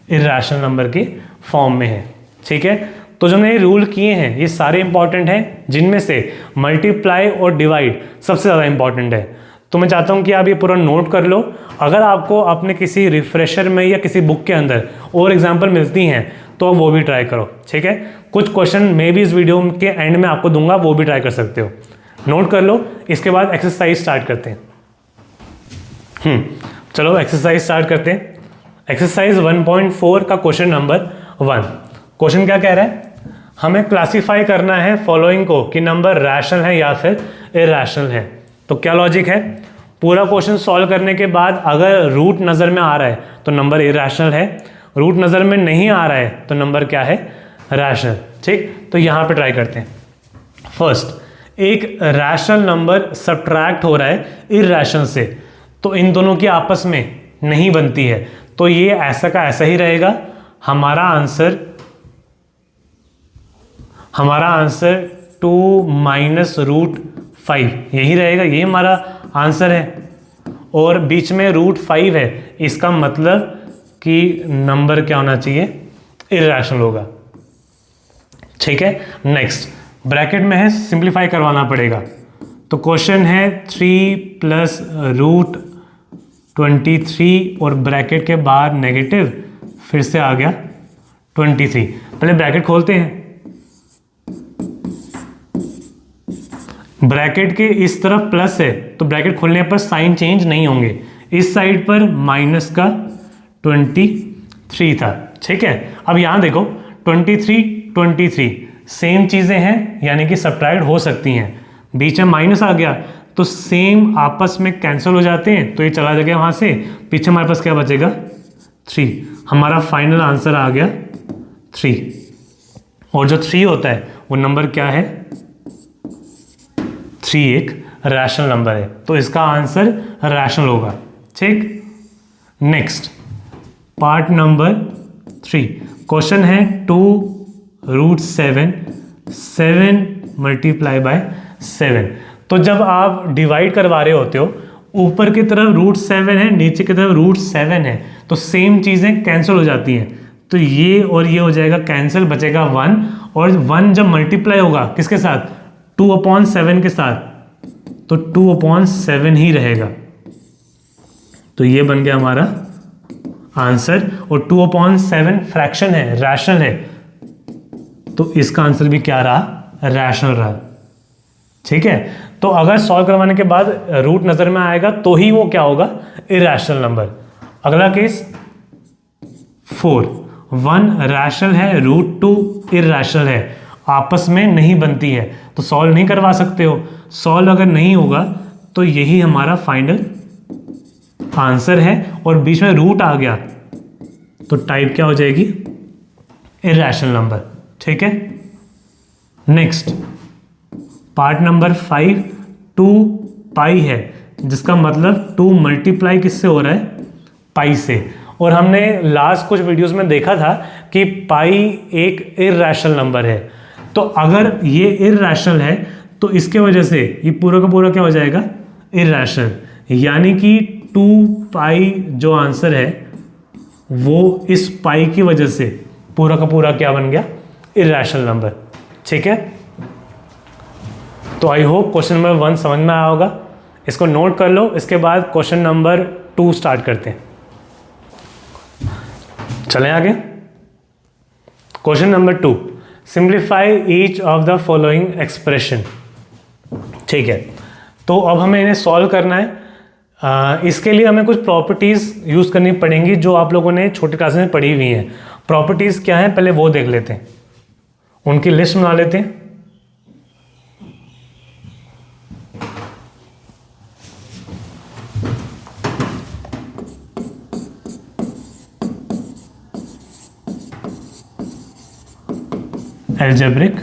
इरैशनल नंबर के फॉर्म में है। ठीक है, तो जो मैंने रूल किए हैं ये सारे इंपॉर्टेंट हैं, जिनमें से मल्टीप्लाई और डिवाइड सबसे ज़्यादा इंपॉर्टेंट है। तो मैं चाहता हूँ कि आप ये पूरा नोट कर लो। अगर आपको अपने किसी रिफ्रेशर में या किसी बुक के अंदर और एग्जाम्पल मिलती हैं तो वो भी ट्राई करो। ठीक है, कुछ क्वेश्चन मैं भी इस वीडियो के एंड में आपको दूंगा, वो भी ट्राई कर सकते हो, नोट कर लो। इसके बाद एक्सरसाइज स्टार्ट करते हैं। चलो एक्सरसाइज स्टार्ट करते हैं। एक्सरसाइज 1.4 का क्वेश्चन नंबर 1। क्वेश्चन क्या कह रहा है, हमें क्लासिफाई करना है फॉलोइंग को कि नंबर रैशनल है या फिर इरैशनल है। तो क्या लॉजिक है, पूरा क्वेश्चन सॉल्व करने के बाद अगर रूट नज़र में आ रहा है तो नंबर इरैशनल है, रूट नज़र में नहीं आ रहा है तो नंबर क्या है रैशनल। ठीक, तो यहाँ पे ट्राई करते हैं। फर्स्ट, एक रैशनल नंबर सब्ट्रैक्ट हो रहा है इरैशनल से, तो इन दोनों की आपस में नहीं बनती है, तो ये ऐसा का ऐसा ही रहेगा। हमारा आंसर 2 माइनस रूट 5 यही रहेगा, यही हमारा आंसर है। और बीच में रूट 5 है, इसका मतलब कि नंबर क्या होना चाहिए इरैशनल होगा। ठीक है, नेक्स्ट ब्रैकेट में है, सिंप्लीफाई करवाना पड़ेगा। तो क्वेश्चन है 3 प्लस रूट 23 और ब्रैकेट के बाहर नेगेटिव, फिर से आ गया 23। पहले ब्रैकेट खोलते हैं, ब्रैकेट के इस तरफ प्लस है तो ब्रैकेट खोलने पर साइन चेंज नहीं होंगे, इस साइड पर माइनस का 23 था। ठीक है, अब यहाँ देखो 23 सेम चीज़ें हैं यानी कि सब्ट्रैक्ट हो सकती हैं, बीच में माइनस आ गया तो सेम आपस में कैंसिल हो जाते हैं, तो ये चला जाएगा वहाँ से, पीछे हमारे पास क्या बचेगा 3। हमारा फाइनल आंसर आ गया 3। और जो 3 होता है वो नंबर क्या है 3 एक रैशनल नंबर है, तो इसका आंसर रैशनल होगा। ठीक, नेक्स्ट पार्ट नंबर 3। क्वेश्चन है 2 रूट 7 मल्टीप्लाई बाय 7। तो जब आप डिवाइड करवा रहे होते हो, ऊपर की तरफ रूट 7 है, नीचे की तरफ रूट 7 है, तो सेम चीज़ें कैंसिल हो जाती हैं, तो ये और ये हो जाएगा कैंसिल, बचेगा 1। और 1 जब मल्टीप्लाई होगा किसके साथ 2/7 के साथ, तो 2/7 ही रहेगा। तो ये बन गया हमारा आंसर। और 2/7 फ्रैक्शन है, रैशनल है, तो इसका आंसर भी क्या रहा, रैशनल रहा। ठीक है, तो अगर सॉल्व करवाने के बाद रूट नजर में आएगा तो ही वो क्या होगा, इरैशनल नंबर। अगला केस 4, 1 रैशनल है, √2 इरैशनल है, आपस में नहीं बनती है, तो सॉल्व नहीं करवा सकते हो। सॉल्व अगर नहीं होगा तो यही हमारा फाइनल आंसर है, और बीच में रूट आ गया तो टाइप क्या हो जाएगी, इरैशनल नंबर। ठीक है, नेक्स्ट पार्ट नंबर 5, 2 पाई है, जिसका मतलब 2 मल्टीप्लाई किससे हो रहा है, पाई से। और हमने लास्ट कुछ वीडियोस में देखा था कि पाई एक इरैशनल नंबर है, तो अगर ये इरैशनल है तो इसके वजह से ये पूरा का पूरा क्या हो जाएगा, इरैशनल, यानी कि 2 पाई जो आंसर है वो इस पाई की वजह से पूरा का पूरा क्या बन गया, इरैशनल नंबर। ठीक है, तो आई होप क्वेश्चन नंबर 1 समझ में आया होगा, इसको नोट कर लो। इसके बाद क्वेश्चन नंबर 2 स्टार्ट करते हैं। चलें आगे। Question number 2, simplify each of the following expression. ठीक है, तो अब हमें इन्हें सॉल्व करना है। इसके लिए हमें कुछ प्रॉपर्टीज़ यूज़ करनी पड़ेंगी जो आप लोगों ने छोटी क्लास में पढ़ी हुई हैं। प्रॉपर्टीज़ क्या हैं, पहले वो देख लेते हैं, उनकी लिस्ट बना लेते हैं। Algebraic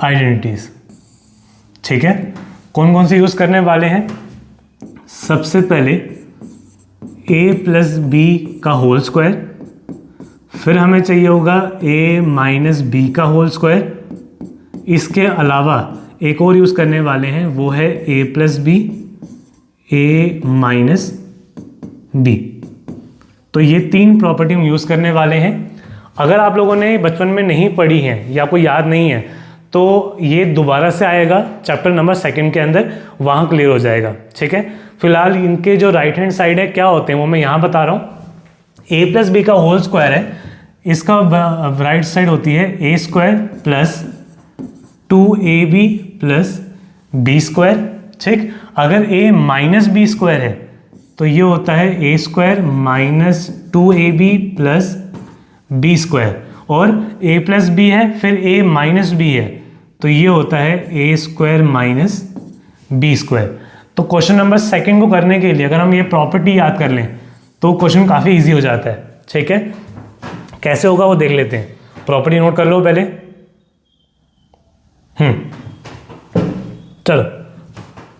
identities. ठीक है, कौन कौन से यूज करने वाले हैं। सबसे पहले a + b का होल स्क्वायर, फिर हमें चाहिए होगा a - b का होल स्क्वायर। इसके अलावा एक और यूज करने वाले हैं, वो है a + b a - b। तो ये 3 प्रॉपर्टी हम यूज करने वाले हैं। अगर आप लोगों ने बचपन में नहीं पढ़ी है या कोई याद नहीं है तो ये दोबारा से आएगा चैप्टर नंबर 2 के अंदर, वहाँ क्लियर हो जाएगा। ठीक है, फिलहाल इनके जो राइट हैंड साइड है क्या होते हैं वो मैं यहाँ बता रहा हूँ। a + b का होल स्क्वायर है, इसका राइट साइड होती है a² + 2ab + b²। ठीक, अगर a - b² है तो ये होता है a² - 2ab + b², और a + b है फिर a - b है तो ये होता है a² - b²। तो क्वेश्चन नंबर 2 को करने के लिए अगर हम ये प्रॉपर्टी याद कर लें तो क्वेश्चन काफ़ी इजी हो जाता है। ठीक है, कैसे होगा वो देख लेते हैं। प्रॉपर्टी नोट कर लो पहले। चलो,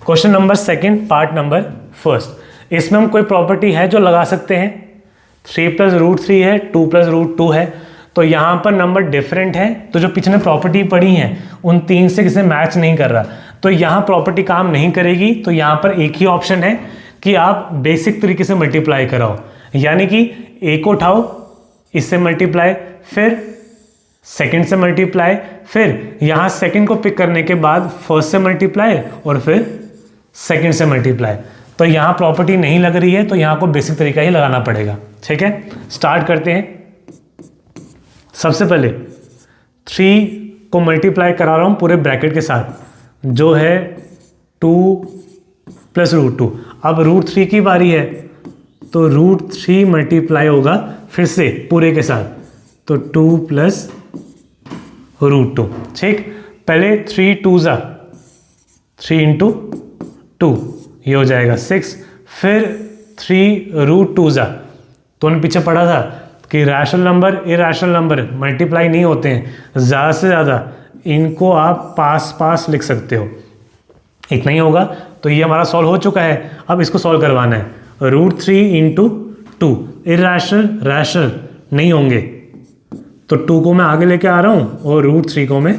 क्वेश्चन नंबर 2 पार्ट नंबर 1। इसमें हम कोई प्रॉपर्टी है जो लगा सकते हैं। 3 + √3 है, 2 + √2 है, तो यहाँ पर नंबर डिफरेंट है, तो जो पिछले प्रॉपर्टी पढ़ी हैं उन 3 से किसी मैच नहीं कर रहा, तो यहाँ प्रॉपर्टी काम नहीं करेगी। तो यहाँ पर एक ही ऑप्शन है कि आप बेसिक तरीके से मल्टीप्लाई कराओ, यानी कि a को उठाओ, इससे मल्टीप्लाई, फिर सेकंड से मल्टीप्लाई, फिर यहाँ सेकंड को पिक करने के बाद फर्स्ट से मल्टीप्लाई, और फिर सेकंड से मल्टीप्लाई। तो यहाँ प्रॉपर्टी नहीं लग रही है तो यहाँ को बेसिक तरीका ही लगाना पड़ेगा। ठीक है, स्टार्ट करते हैं। सबसे पहले 3 को मल्टीप्लाई करा रहा हूँ पूरे ब्रैकेट के साथ, जो है 2 + √2। अब √3 की बारी है तो √3 मल्टीप्लाई होगा फिर से पूरे के साथ, तो 2 + √2। ठीक, पहले 3 × 2 3 × 2 ये हो जाएगा 6, फिर 3 √2 तो हमने पीछे पढ़ा था कि rational number irrational number multiply नहीं होते हैं, ज़्यादा से ज़्यादा इनको आप पास लिख सकते हो। इतना ही होगा, तो ये हमारा सॉल्व हो चुका है। अब इसको सॉल्व करवाना है। √3 × 2 इरैशनल रैशनल नहीं होंगे, तो 2 को मैं आगे लेके आ रहा हूँ और √3 को मैं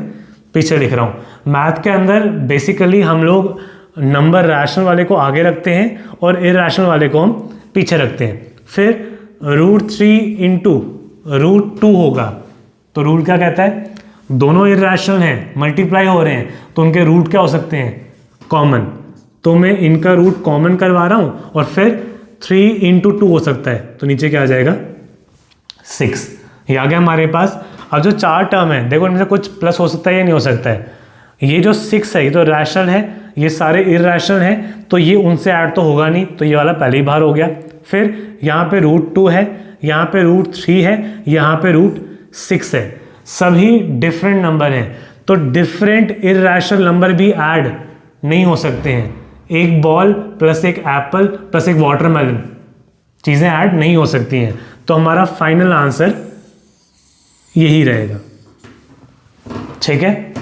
पीछे लिख रहा हूँ। मैथ के अंदर बेसिकली हम लोग नंबर रैशनल वाले को आगे रखते हैं और इरैशनल वाले को हम पीछे रखते हैं। फिर √3 × √2 होगा, तो रूल क्या कहता है, दोनों इरैशनल हैं, मल्टीप्लाई हो रहे हैं, तो उनके रूट क्या हो सकते हैं, कॉमन। तो मैं इनका रूट कॉमन करवा रहा हूँ और फिर 3 इंटू 2 हो सकता है, तो नीचे क्या आ जाएगा 6। ये आ गया हमारे पास। अब जो 4 टर्म है देखो इनमें से कुछ प्लस हो सकता है या नहीं हो सकता है। ये जो 6 है ये तो रैशनल है, ये सारे इरैशनल हैं, तो ये उनसे ऐड तो होगा नहीं, तो ये वाला पहले ही बाहर हो गया। फिर यहाँ पे √2 है, यहाँ पे √3 है, यहाँ पे √6 है, सभी डिफरेंट नंबर हैं, तो डिफरेंट इरैशनल नंबर भी ऐड नहीं हो सकते हैं। एक बॉल प्लस एक एप्पल प्लस एक वाटरमेलन चीज़ें ऐड नहीं हो सकती हैं, तो हमारा फाइनल आंसर यही रहेगा। ठीक है,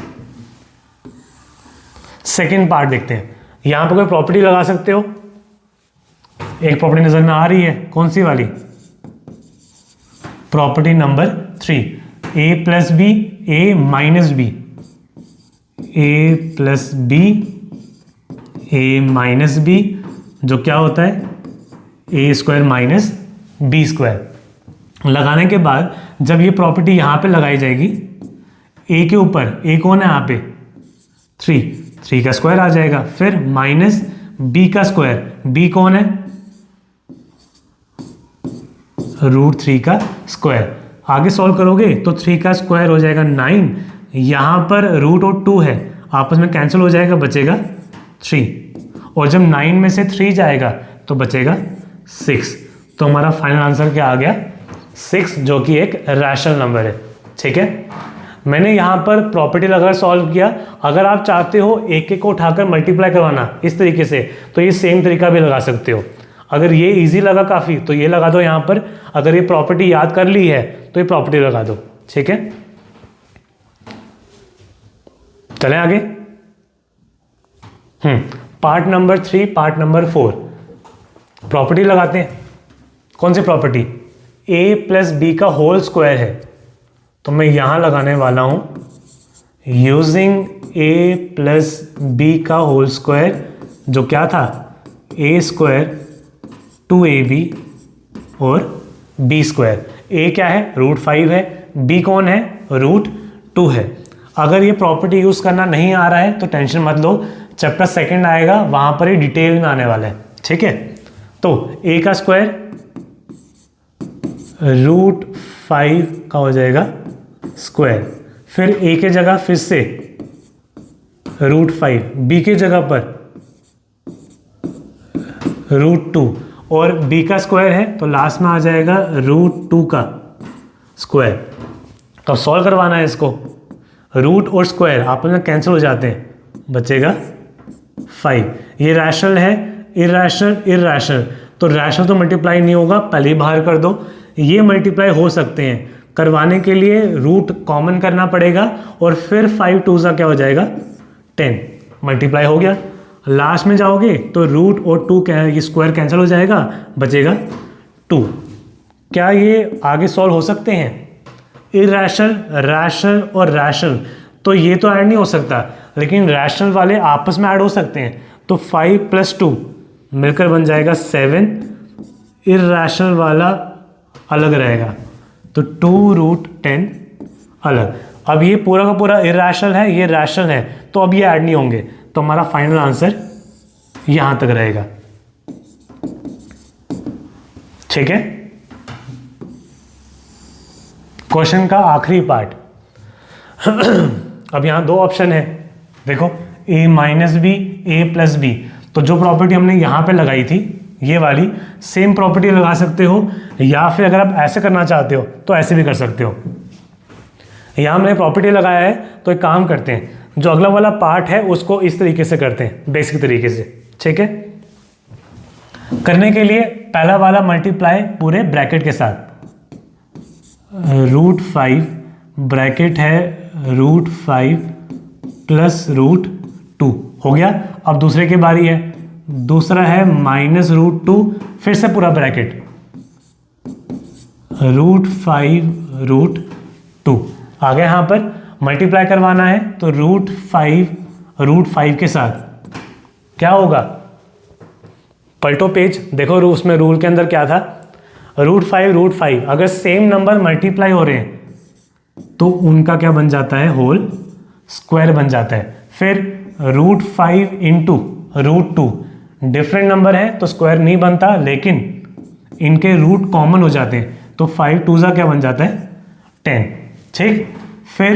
सेकेंड पार्ट देखते हैं। यहां पर कोई प्रॉपर्टी लगा सकते हो, एक प्रॉपर्टी नजर में आ रही है, कौन सी वाली? Property number 3, a plus B a minus B, a plus B a minus B, जो क्या होता है a square minus B square. लगाने के बाद जब ये प्रॉपर्टी यहां पे लगाई जाएगी, a के ऊपर a कौन है यहाँ पे 3 का स्क्वायर आ जाएगा, फिर माइनस b का स्क्वायर, b कौन है √3 का स्क्वायर। आगे सॉल्व करोगे तो 3 का स्क्वायर हो जाएगा 9, यहाँ पर रूट और 2 है आपस में कैंसिल हो जाएगा, बचेगा 3, और जब 9 में से 3 जाएगा तो बचेगा 6। तो हमारा फाइनल आंसर क्या आ गया 6, जो कि एक रैशनल नंबर है। ठीक है, मैंने यहाँ पर प्रॉपर्टी लगाकर सॉल्व किया। अगर आप चाहते हो एक एक को उठाकर मल्टीप्लाई करवाना इस तरीके से, तो ये सेम तरीका भी लगा सकते हो। अगर ये इजी लगा काफ़ी तो ये लगा दो यहाँ पर, अगर ये प्रॉपर्टी याद कर ली है तो ये प्रॉपर्टी लगा दो। ठीक है, चलें आगे। Part number 3, part number 4, property लगाते हैं। कौन सी प्रॉपर्टी? a प्लस बी का होल स्क्वायर है, तो मैं यहां लगाने वाला हूं यूजिंग a प्लस बी का होल स्क्वायर, जो क्या था a स्क्वायर 2ab और b स्क्वायर। a क्या है √5 है, b कौन है √2 है। अगर ये प्रॉपर्टी यूज करना नहीं आ रहा है तो टेंशन मत लो, चैप्टर सेकंड आएगा वहां पर ही डिटेल में आने वाला है। ठीक है, तो a का स्क्वायर √5 का हो जाएगा स्क्वायर, फिर a के जगह फिर से √5, b के जगह पर √2 और b का स्क्वायर है तो लास्ट में आ जाएगा √2 का स्क्वायर। तो सॉल्व करवाना है इसको, रूट और स्क्वायर आपस में कैंसिल हो जाते हैं, बचेगा 5। ये रैशनल है, इरैशनल, तो रैशनल तो मल्टीप्लाई नहीं होगा, पहले ही बाहर कर दो। ये मल्टीप्लाई हो सकते हैं, करवाने के लिए रूट कॉमन करना पड़ेगा और फिर 5 2 सा क्या हो जाएगा 10, मल्टीप्लाई हो गया। लास्ट में जाओगे तो रूट और 2 क्या है, ये स्क्वायर कैंसिल हो जाएगा, बचेगा 2। क्या ये आगे सॉल्व हो सकते हैं? इरैशनल, रैशनल और रैशनल, तो ये तो ऐड नहीं हो सकता, लेकिन रैशनल वाले आपस में ऐड हो सकते हैं। तो 5 + 2 मिलकर बन जाएगा 7, इरैशनल वाला अलग रहेगा, तो 2√10 अलग। अब ये पूरा का पूरा इरैशनल है, ये रैशनल है, तो अब ये ऐड नहीं होंगे, तो हमारा फाइनल आंसर यहां तक रहेगा। ठीक है, क्वेश्चन का आखिरी पार्ट। अब यहां 2 ऑप्शन है, देखो a minus B, a plus B. तो जो प्रॉपर्टी हमने यहां पे लगाई थी ये वाली सेम प्रॉपर्टी लगा सकते हो, या फिर अगर आप ऐसे करना चाहते हो तो ऐसे भी कर सकते हो। यहां मैंने प्रॉपर्टी लगाया है, तो एक काम करते हैं, जो अगला वाला पार्ट है उसको इस तरीके से करते हैं, बेसिक तरीके से। ठीक है, करने के लिए पहला वाला मल्टीप्लाई पूरे ब्रैकेट के साथ, √5 ब्रैकेट है √5 + √2 हो गया। अब दूसरे की बारी है, दूसरा है -√2, फिर से पूरा ब्रैकेट √5 √2 आ गया। यहाँ पर मल्टीप्लाई करवाना है तो √5 के साथ क्या होगा, पलटो पेज, देखो उसमें रूल के अंदर क्या था, √5 अगर सेम नंबर मल्टीप्लाई हो रहे हैं तो उनका क्या बन जाता है, होल स्क्वायर बन जाता है। फिर √5 × √2 डिफरेंट नंबर है तो स्क्वायर नहीं बनता, लेकिन इनके रूट कॉमन हो जाते हैं, तो 5 2 क्या बन जाता है 10। ठीक, फिर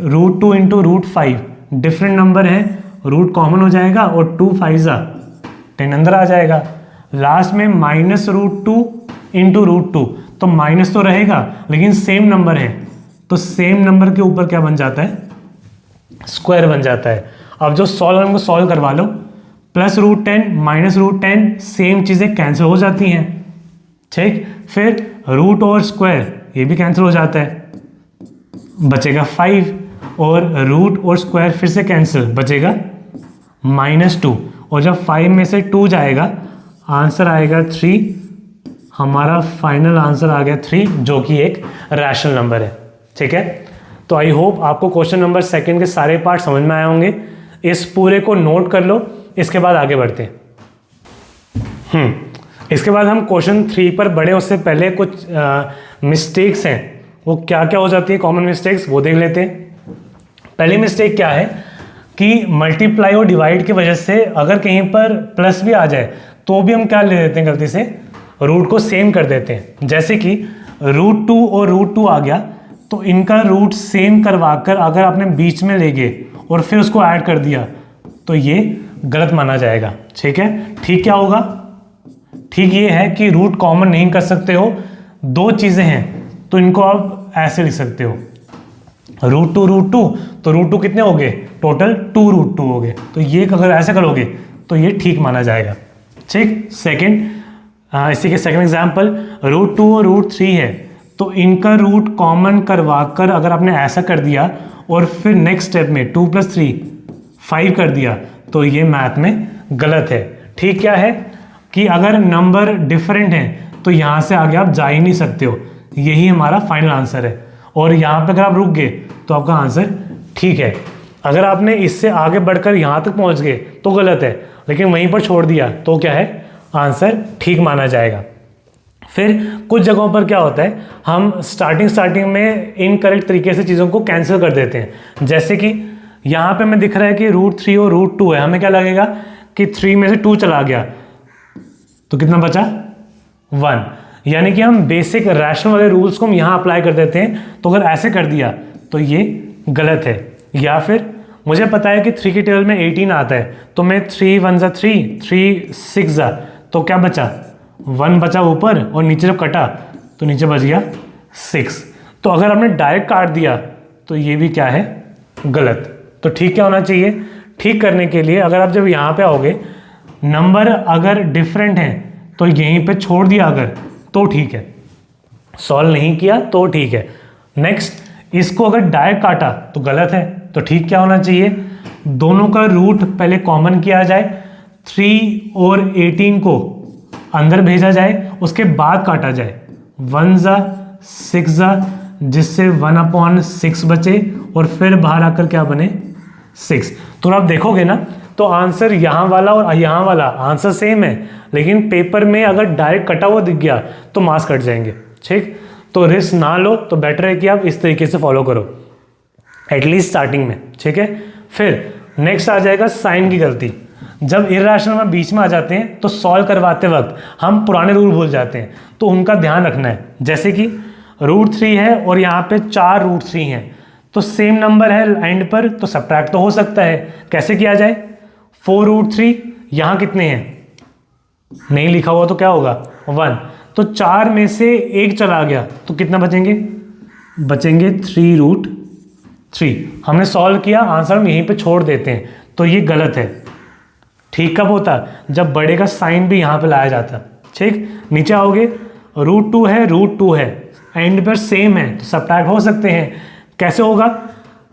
√2 इंटू √5 डिफरेंट नंबर है, रूट कॉमन हो जाएगा और 2 5 10 अंदर आ जाएगा। लास्ट में -√2 इंटू √2, तो माइनस तो रहेगा लेकिन सेम नंबर है, तो सेम नंबर के ऊपर क्या बन जाता है स्क्वायर बन जाता है। अब जो सॉल्व हमको सॉल्व करवा लो, +√10 -√10 सेम चीज़ें कैंसिल हो जाती हैं। ठीक, फिर रूट और स्क्वायर ये भी कैंसिल हो जाता है, बचेगा 5, और रूट और स्क्वायर फिर से कैंसिल, बचेगा -2, और जब 5 में से 2 जाएगा आंसर आएगा 3। हमारा फाइनल आंसर आ गया 3, जो कि एक रैशनल नंबर है। ठीक है, तो आई होप आपको क्वेश्चन नंबर 2 के सारे पार्ट समझ में आए होंगे। इस पूरे को नोट कर लो, इसके बाद आगे बढ़ते हैं। इसके बाद हम क्वेश्चन 3 पर बढ़े उससे पहले कुछ मिस्टेक्स हैं, वो क्या क्या हो जाती है कॉमन मिस्टेक्स, वो देख लेते हैं। पहली मिस्टेक क्या है कि मल्टीप्लाई और डिवाइड की वजह से अगर कहीं पर प्लस भी आ जाए तो भी हम क्या ले लेते हैं गलती से, रूट को सेम कर देते हैं। जैसे कि √2 और √2 आ गया, तो इनका रूट सेम करवाकर अगर आपने बीच में ले गए और फिर उसको ऐड कर दिया तो ये गलत माना जाएगा। ठीक है, ठीक क्या होगा, ठीक ये है कि रूट कॉमन नहीं कर सकते हो, दो चीज़ें हैं तो इनको आप ऐसे लिख सकते हो, √2 तो √2 कितने हो गए टोटल 2√2 हो गए, तो ये अगर ऐसे करोगे तो ये ठीक माना जाएगा। ठीक, सेकंड, इसी के सेकंड एग्जांपल, √2 और √3 है, तो इनका रूट कॉमन करवाकर अगर आपने ऐसा कर दिया और फिर नेक्स्ट स्टेप में 2 + 3 5 कर दिया तो ये मैथ में गलत है। ठीक क्या है कि अगर नंबर डिफरेंट हैं तो यहाँ से आगे आप जा ही नहीं सकते हो, यही हमारा फाइनल आंसर है। और यहाँ पे अगर आप रुक गए तो आपका आंसर ठीक है। अगर आपने इससे आगे बढ़कर यहाँ तक पहुँच गए तो गलत है, लेकिन वहीं पर छोड़ दिया तो क्या है आंसर ठीक माना जाएगा। फिर कुछ जगहों पर क्या होता है, हम स्टार्टिंग में इनकरेक्ट तरीके से चीज़ों को कैंसिल कर देते हैं। जैसे कि यहाँ पे हमें दिख रहा है कि √3 और √2 है, हमें क्या लगेगा कि 3 में से 2 चला गया तो कितना बचा 1, यानी कि हम बेसिक रैशनल वाले रूल्स को हम यहाँ अप्लाई कर देते हैं। तो अगर ऐसे कर दिया तो ये गलत है। या फिर मुझे पता है कि 3 की टेबल में 18 आता है, तो मैं 3 × 1 = 3, 3 × 6 = तो क्या बचा 1 बचा ऊपर, और नीचे जब कटा तो नीचे बच गया 6। तो अगर आपने डायरेक्ट काट दिया तो ये भी क्या है गलत। तो ठीक क्या होना चाहिए, ठीक करने के लिए अगर आप जब यहाँ पे आओगे नंबर अगर डिफरेंट हैं तो यहीं पे छोड़ दिया अगर तो ठीक है, सॉल्व नहीं किया तो ठीक है। नेक्स्ट, इसको अगर डायरेक्ट काटा तो गलत है। तो ठीक क्या होना चाहिए, दोनों का रूट पहले कॉमन किया जाए, 3 और 18 को अंदर भेजा जाए, उसके बाद काटा जाए, 1 × 6 जिससे 1/6 बचे और फिर बाहर आकर क्या बने 6। तो आप देखोगे ना तो आंसर यहाँ वाला और यहाँ वाला आंसर सेम है, लेकिन पेपर में अगर डायरेक्ट कटा हुआ दिख गया तो मार्क्स कट जाएंगे। ठीक, तो रिस्क ना लो, तो बेटर है कि आप इस तरीके से फॉलो करो एटलीस्ट स्टार्टिंग में। ठीक है, फिर नेक्स्ट आ जाएगा साइन की गलती। जब इर्रेशनल में बीच में आ जाते हैं तो सॉल्व करवाते वक्त हम पुराने रूल भूल जाते हैं, तो उनका ध्यान रखना है। जैसे कि √3 है और यहाँ पे 4 √3 हैं, तो सेम नंबर है एंड पर, तो सब्ट्रैक्ट तो हो सकता है। कैसे किया जाए, 4 √3 यहाँ कितने हैं नहीं लिखा हुआ तो क्या होगा 1, तो 4 में से 1 चला गया तो कितना बचेंगे, बचेंगे 3 √3। हमने सॉल्व किया, आंसर हम यहीं पे छोड़ देते हैं, तो ये गलत है। ठीक कब होता, जब बड़े का साइन भी यहाँ पे लाया जाता। ठीक, नीचे आओगे √2 है √2 है एंड पर सेम है तो सब्ट्रैक्ट हो सकते हैं। कैसे होगा,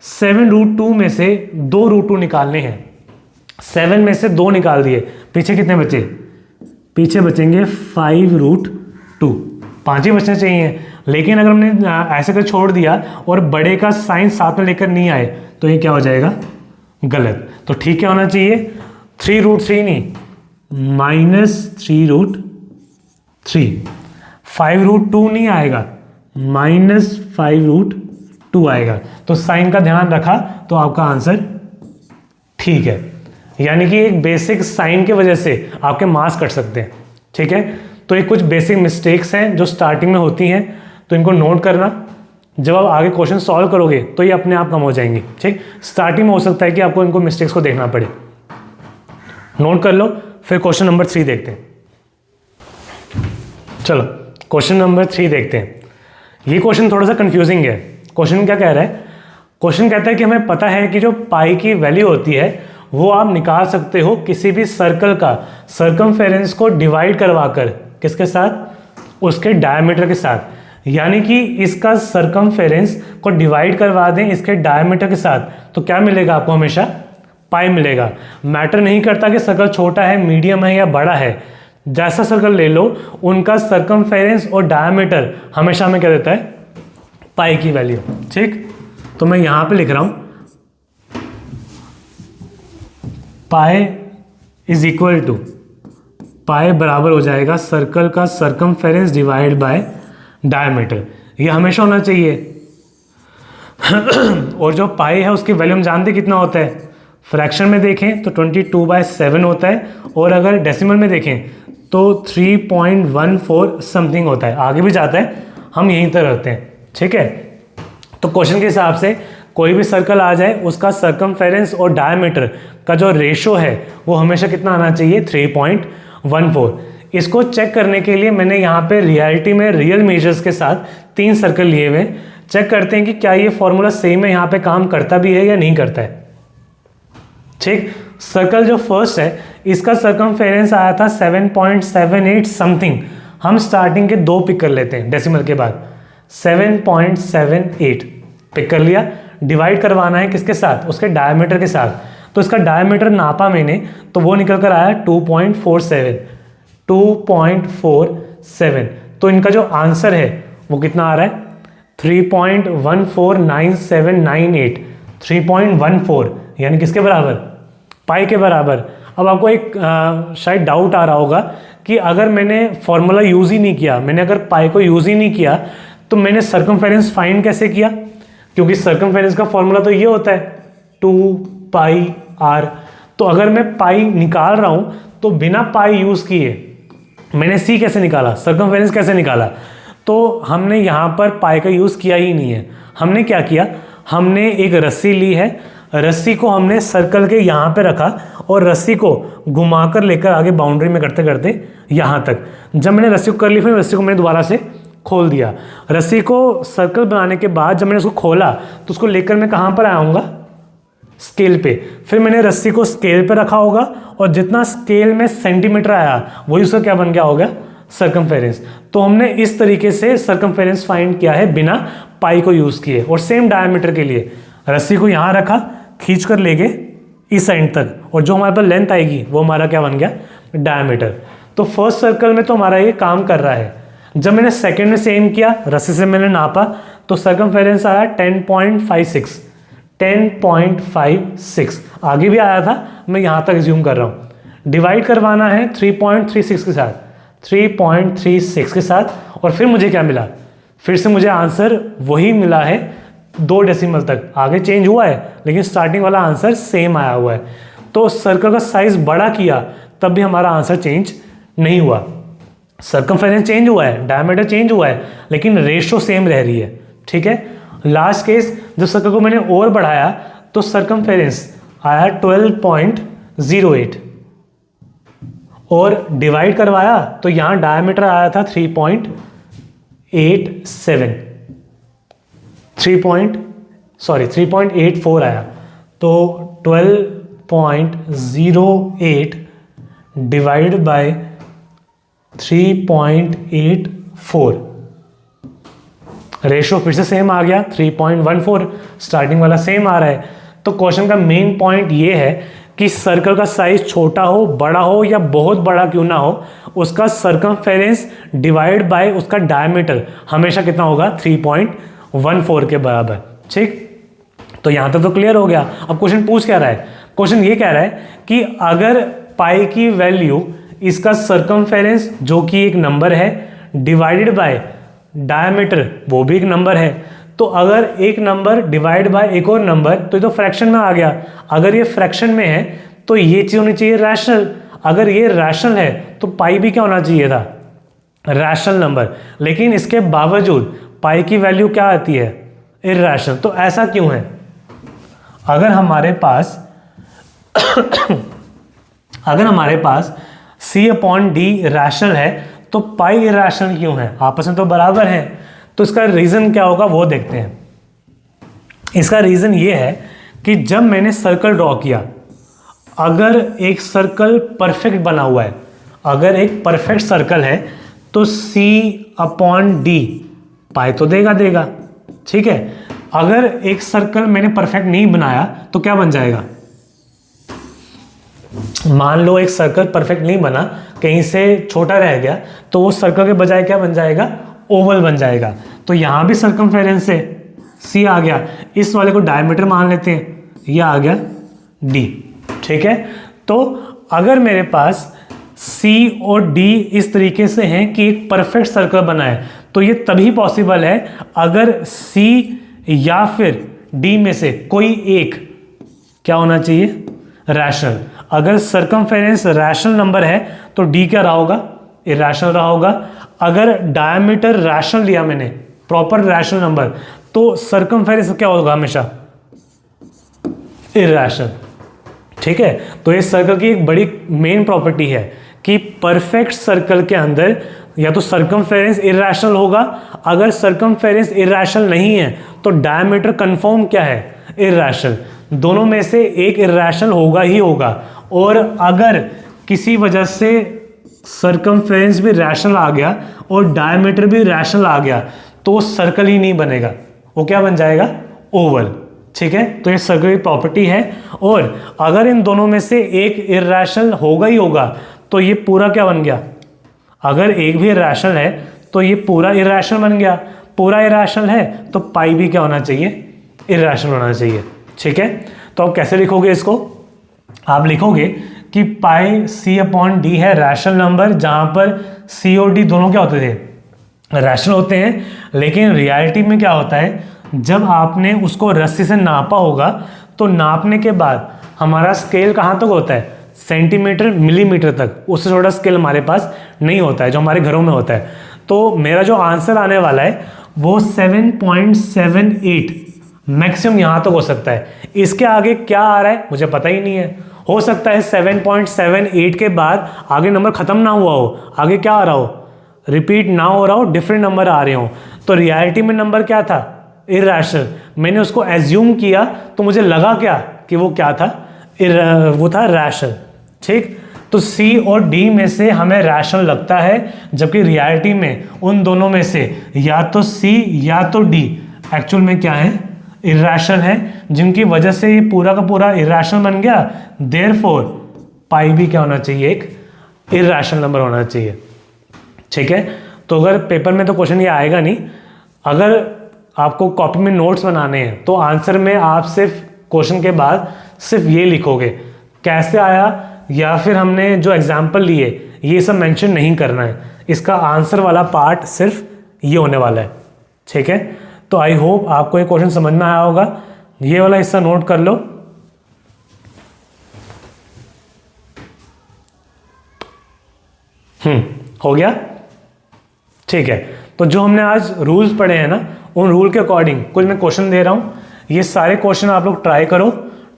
7 √2 में से 2 √2 निकालने हैं, 7 में से 2 निकाल दिए, पीछे कितने बचे, पीछे बचेंगे 5 √2, 5 ही बचने चाहिए। लेकिन अगर हमने ऐसे कर छोड़ दिया और बड़े का साइन साथ में लेकर नहीं आए तो ये क्या हो जाएगा गलत। तो ठीक क्या होना चाहिए, 3 √3 नहीं, -3 √3, 5 √2 नहीं आएगा, -5 √2 आएगा। तो साइन का ध्यान रखा तो आपका आंसर ठीक है। यानी कि एक बेसिक साइन की वजह से आपके मार्क्स कट सकते हैं, ठीक है। तो ये कुछ बेसिक मिस्टेक्स हैं जो स्टार्टिंग में होती हैं, तो इनको नोट करना। जब आप आगे क्वेश्चन सॉल्व करोगे तो ये अपने आप कम हो जाएंगी, ठीक। स्टार्टिंग में हो सकता है कि आपको इनको मिस्टेक्स को देखना पड़े, नोट कर लो। फिर क्वेश्चन नंबर 3 देखते हैं। चलो क्वेश्चन नंबर 3 देखते हैं। ये क्वेश्चन थोड़ा सा कंफ्यूजिंग है। क्वेश्चन क्या कह रहा है? क्वेश्चन कहता है कि हमें पता है कि जो पाई की वैल्यू होती है वो आप निकाल सकते हो किसी भी सर्कल का सर्कमफेरेंस को डिवाइड करवाकर, किसके साथ? उसके डायमीटर के साथ। यानी कि इसका सर्कमफेरेंस को डिवाइड करवा दें इसके डायमीटर के साथ, तो क्या मिलेगा आपको? हमेशा पाई मिलेगा। मैटर नहीं करता कि सर्कल छोटा है, मीडियम है या बड़ा है, जैसा सर्कल ले लो उनका सर्कमफेरेंस और डायमीटर हमेशा हमें क्या देता है? पाई की वैल्यू, ठीक। तो मैं यहां पे लिख रहा हूं पाई इज इक्वल टू, पाई बराबर हो जाएगा सर्कल का सर्कमफेरेंस डिवाइड बाय डायमीटर। ये हमेशा होना चाहिए। और जो पाई है उसकी वैल्यू हम जानते कितना होता है? फ्रैक्शन में देखें तो 22/7 होता है, और अगर डेसिमल में देखें तो 3.14 समथिंग होता है। आगे भी जाता है, हम यहीं तक रखते हैं, ठीक है। तो क्वेश्चन के हिसाब से कोई भी सर्कल आ जाए उसका सर्कमफेरेंस और डायमीटर का जो रेशो है वो हमेशा कितना आना चाहिए? 3.14। इसको चेक करने के लिए मैंने यहाँ पे रियलिटी में रियल मेजर्स के साथ 3 सर्कल लिए हुए। चेक करते हैं कि क्या ये फॉर्मूला सेम है, यहाँ पे काम करता भी है या नहीं करता है, ठीक। सर्कल जो फर्स्ट है इसका सर्कमफेरेंस आया था 7.78 समथिंग। हम स्टार्टिंग के 2 पिक कर लेते हैं डेसिमल के बाद। 7.78 पिक कर लिया। डिवाइड करवाना है किसके साथ? उसके डायमीटर के साथ। तो इसका डायमीटर नापा मैंने, तो वो निकल कर आया 2.47। तो इनका जो आंसर है वो कितना आ रहा है? 3.149798। 3.14 यानी किसके बराबर? पाई के बराबर। अब आपको एक शायद डाउट आ रहा होगा कि अगर मैंने फॉर्मूला यूज़ ही नहीं किया, मैंने अगर पाई को यूज़ ही नहीं किया, तो मैंने सर्कमफेरेंस फाइंड कैसे किया? क्योंकि सर्कमफेरेंस का फॉर्मूला तो ये होता है 2πr। तो अगर मैं पाई निकाल रहा हूं तो बिना पाई यूज़ किए मैंने सी कैसे निकाला, सर्कमफेरेंस कैसे निकाला? तो हमने यहाँ पर पाई का यूज़ किया ही नहीं है। हमने क्या किया? हमने एक रस्सी ली है, रस्सी को हमने सर्कल के यहाँ पे रखा और रस्सी को घुमाकर लेकर आगे बाउंड्री में करते करते यहाँ तक। जब मैंने रस्सी को कर ली, फिर रस्सी को मैंने दोबारा से खोल दिया। रस्सी को सर्कल बनाने के बाद जब मैंने उसको खोला तो उसको लेकर मैं कहाँ पर आऊँगा? स्केल पे। फिर मैंने रस्सी को स्केल पे रखा होगा और जितना स्केल में सेंटीमीटर आया वही उसका क्या बन गया होगा? सर्कमफेरेंस। तो हमने इस तरीके से सर्कमफेरेंस फाइंड किया है बिना पाई को यूज़ किए। और सेम डायमीटर के लिए रस्सी को यहाँ रखा, खींच कर ले गए इस एंड तक, और जो हमारे पास लेंथ आएगी वो हमारा क्या बन गया? डायमीटर। तो फर्स्ट सर्कल में तो हमारा ये काम कर रहा है। जब मैंने सेकंड में सेम किया, रस्सी से मैंने नापा तो सर्कमफेरेंस आया 10.56। 10.56 आगे भी आया था, मैं यहाँ तक ज्यूम कर रहा हूँ। डिवाइड करवाना है 3.36 के साथ, 3.36 के साथ, और फिर मुझे क्या मिला? फिर से मुझे आंसर वही मिला है 2 डेसिमल तक। आगे चेंज हुआ है लेकिन स्टार्टिंग वाला आंसर सेम आया हुआ है। तो सर्कल का साइज बड़ा किया तब भी हमारा आंसर चेंज नहीं हुआ। सर्कमफेरेंस चेंज हुआ है, डायमीटर चेंज हुआ है, लेकिन रेशो सेम रह रही है, ठीक है। लास्ट केस जब सर्कल को मैंने और बढ़ाया तो सर्कमफेरेंस आया 12.08 और डिवाइड करवाया तो यहाँ डायमीटर आया था 3.84 आया। तो 12.08 डिवाइड बाय 3.84, रेशो फिर से सेम आ गया 3.14, स्टार्टिंग वाला सेम आ रहा है। तो क्वेश्चन का मेन पॉइंट ये है कि सर्कल का साइज छोटा हो, बड़ा हो या बहुत बड़ा क्यों ना हो, उसका सर्कमफेरेंस डिवाइड बाय उसका डायमीटर हमेशा कितना होगा? 3.14 के बराबर, ठीक। तो यहां तक तो क्लियर हो गया। अब क्वेश्चन पूछ क्या रहा है? क्वेश्चन ये कह रहा है कि अगर पाई की वैल्यू इसका सर्कमफेरेंस जो कि एक नंबर है डिवाइडेड बाय डायमीटर वो भी एक नंबर है, तो अगर एक नंबर डिवाइड बाय एक और नंबर तो ये तो फ्रैक्शन में आ गया। अगर ये फ्रैक्शन में है तो ये चीज़ होनी चाहिए रैशनल। अगर ये रैशनल है तो पाई भी क्या होना चाहिए था, रैशनल नंबर। लेकिन इसके बावजूद पाई की वैल्यू क्या आती है, इर्रेशनल। तो ऐसा क्यों है? अगर हमारे पास C/D रैशनल है तो पाई इर्रेशनल क्यों है? आपस में तो बराबर है। तो इसका रीज़न क्या होगा वो देखते हैं। इसका रीज़न ये है कि जब मैंने सर्कल ड्रॉ किया, अगर एक सर्कल परफेक्ट बना हुआ है, अगर एक परफेक्ट सर्कल है तो C/D पाई तो देगा, ठीक है। अगर एक सर्कल मैंने परफेक्ट नहीं बनाया तो क्या बन जाएगा? मान लो एक सर्कल परफेक्ट नहीं बना, कहीं से छोटा रह गया, तो वो सर्कल के बजाय क्या बन जाएगा, ओवल बन जाएगा। तो यहां भी सर्कमफेरेंस है, C आ गया, इस वाले को डायमीटर मान लेते हैं, ये आ गया D, ठीक है। तो अगर मेरे पास C और D इस तरीके से हैं कि एक परफेक्ट सर्कल बना है, तो ये तभी पॉसिबल है अगर C या फिर D में से कोई एक क्या होना चाहिए, रैशनल। अगर सर्कमफेरेंस रैशनल नंबर है तो D क्या रहा होगा, इरैशनल रहा होगा। अगर डायमीटर रैशनल लिया मैंने, प्रॉपर रैशनल नंबर, तो सर्कमफेरेंस क्या होगा, हमेशा इरैशनल, ठीक है। तो इस सर्कल की एक बड़ी मेन प्रॉपर्टी है कि परफेक्ट सर्कल के अंदर या तो सर्कमफेरेंस इरैशनल होगा, अगर सर्कमफेरेंस इरैशनल नहीं है तो डायमीटर कंफर्म क्या है, इरैशनल। दोनों में से एक इरैशनल होगा ही होगा। और अगर किसी वजह से सर्कमफेरेंस भी रैशनल आ गया और डायमीटर भी रैशनल आ गया तो सर्कल ही नहीं बनेगा, वो क्या बन जाएगा, ओवल, ठीक है। तो ये सर्कल की प्रॉपर्टी है। और अगर इन दोनों में से एक इरैशनल होगा ही होगा तो ये पूरा क्या बन गया, अगर एक भी इरैशनल है तो ये पूरा इरैशनल बन गया। पूरा इरैशनल है तो पाई भी क्या होना चाहिए, इरैशनल होना चाहिए, ठीक है। तो आप कैसे लिखोगे इसको? आप लिखोगे कि पाई C/D है रैशनल नंबर, जहां पर C और D दोनों क्या होते थे, रैशनल होते हैं। लेकिन रियलिटी में क्या होता है, जब आपने उसको रस्सी से नापा होगा तो नापने के बाद हमारा स्केल कहाँ तक होता है, सेंटीमीटर मिलीमीटर तक, उससे छोटा स्केल हमारे पास नहीं होता है जो हमारे घरों में होता है। तो मेरा जो आंसर आने वाला है वो 7.78 मैक्सिमम यहाँ तक हो सकता है। इसके आगे क्या आ रहा है मुझे पता ही नहीं है। हो सकता है 7.78 के बाद आगे नंबर खत्म ना हुआ हो, आगे क्या आ रहा हो, रिपीट ना हो रहा हो, डिफरेंट नंबर आ रहे हो। तो रियलिटी में नंबर क्या था, इरैशनल। मैंने उसको एज्यूम किया तो मुझे लगा क्या कि वो क्या था, वो था रैशनल, ठीक। तो C और D में से हमें रैशनल लगता है, जबकि रियलिटी में उन दोनों में से या तो C या तो D एक्चुअल में क्या है, इरैशनल है, जिनकी वजह से ये पूरा का पूरा इरैशनल बन गया। देयरफॉर पाई भी क्या होना चाहिए, एक इरैशनल नंबर होना चाहिए, ठीक है। तो अगर पेपर में तो क्वेश्चन ये आएगा नहीं, अगर आपको कॉपी में नोट्स बनाने हैं तो आंसर में आप सिर्फ क्वेश्चन के बाद सिर्फ ये लिखोगे कैसे आया, या फिर हमने जो एग्जाम्पल लिए ये सब मेंशन नहीं करना है। इसका आंसर वाला पार्ट सिर्फ ये होने वाला है, ठीक है। तो आई होप आपको ये क्वेश्चन समझ में आया होगा। ये वाला हिस्सा नोट कर लो। हो गया, ठीक है। तो जो हमने आज रूल्स पढ़े हैं ना, उन रूल के अकॉर्डिंग कुछ मैं क्वेश्चन दे रहा हूं, ये सारे क्वेश्चन आप लोग ट्राई करो।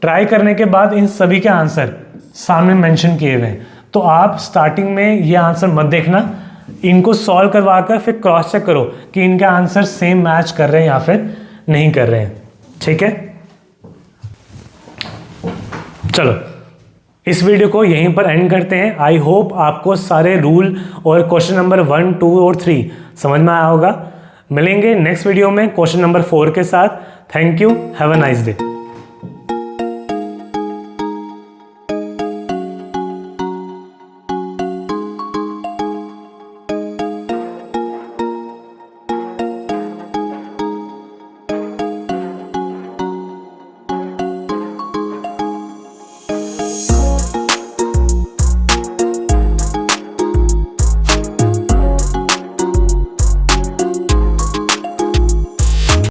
ट्राई करने के बाद इन सभी के आंसर सामने मेंशन किए हुए हैं, तो आप स्टार्टिंग में ये आंसर मत देखना, इनको सॉल्व करवा कर फिर क्रॉस चेक करो कि इनके आंसर सेम मैच कर रहे हैं या फिर नहीं कर रहे हैं, ठीक है। चलो इस वीडियो को यहीं पर एंड करते हैं। आई होप आपको सारे रूल और क्वेश्चन नंबर 1, 2 और 3 समझ में आया होगा। मिलेंगे नेक्स्ट वीडियो में क्वेश्चन नंबर 4 के साथ। Thank you, have a nice day.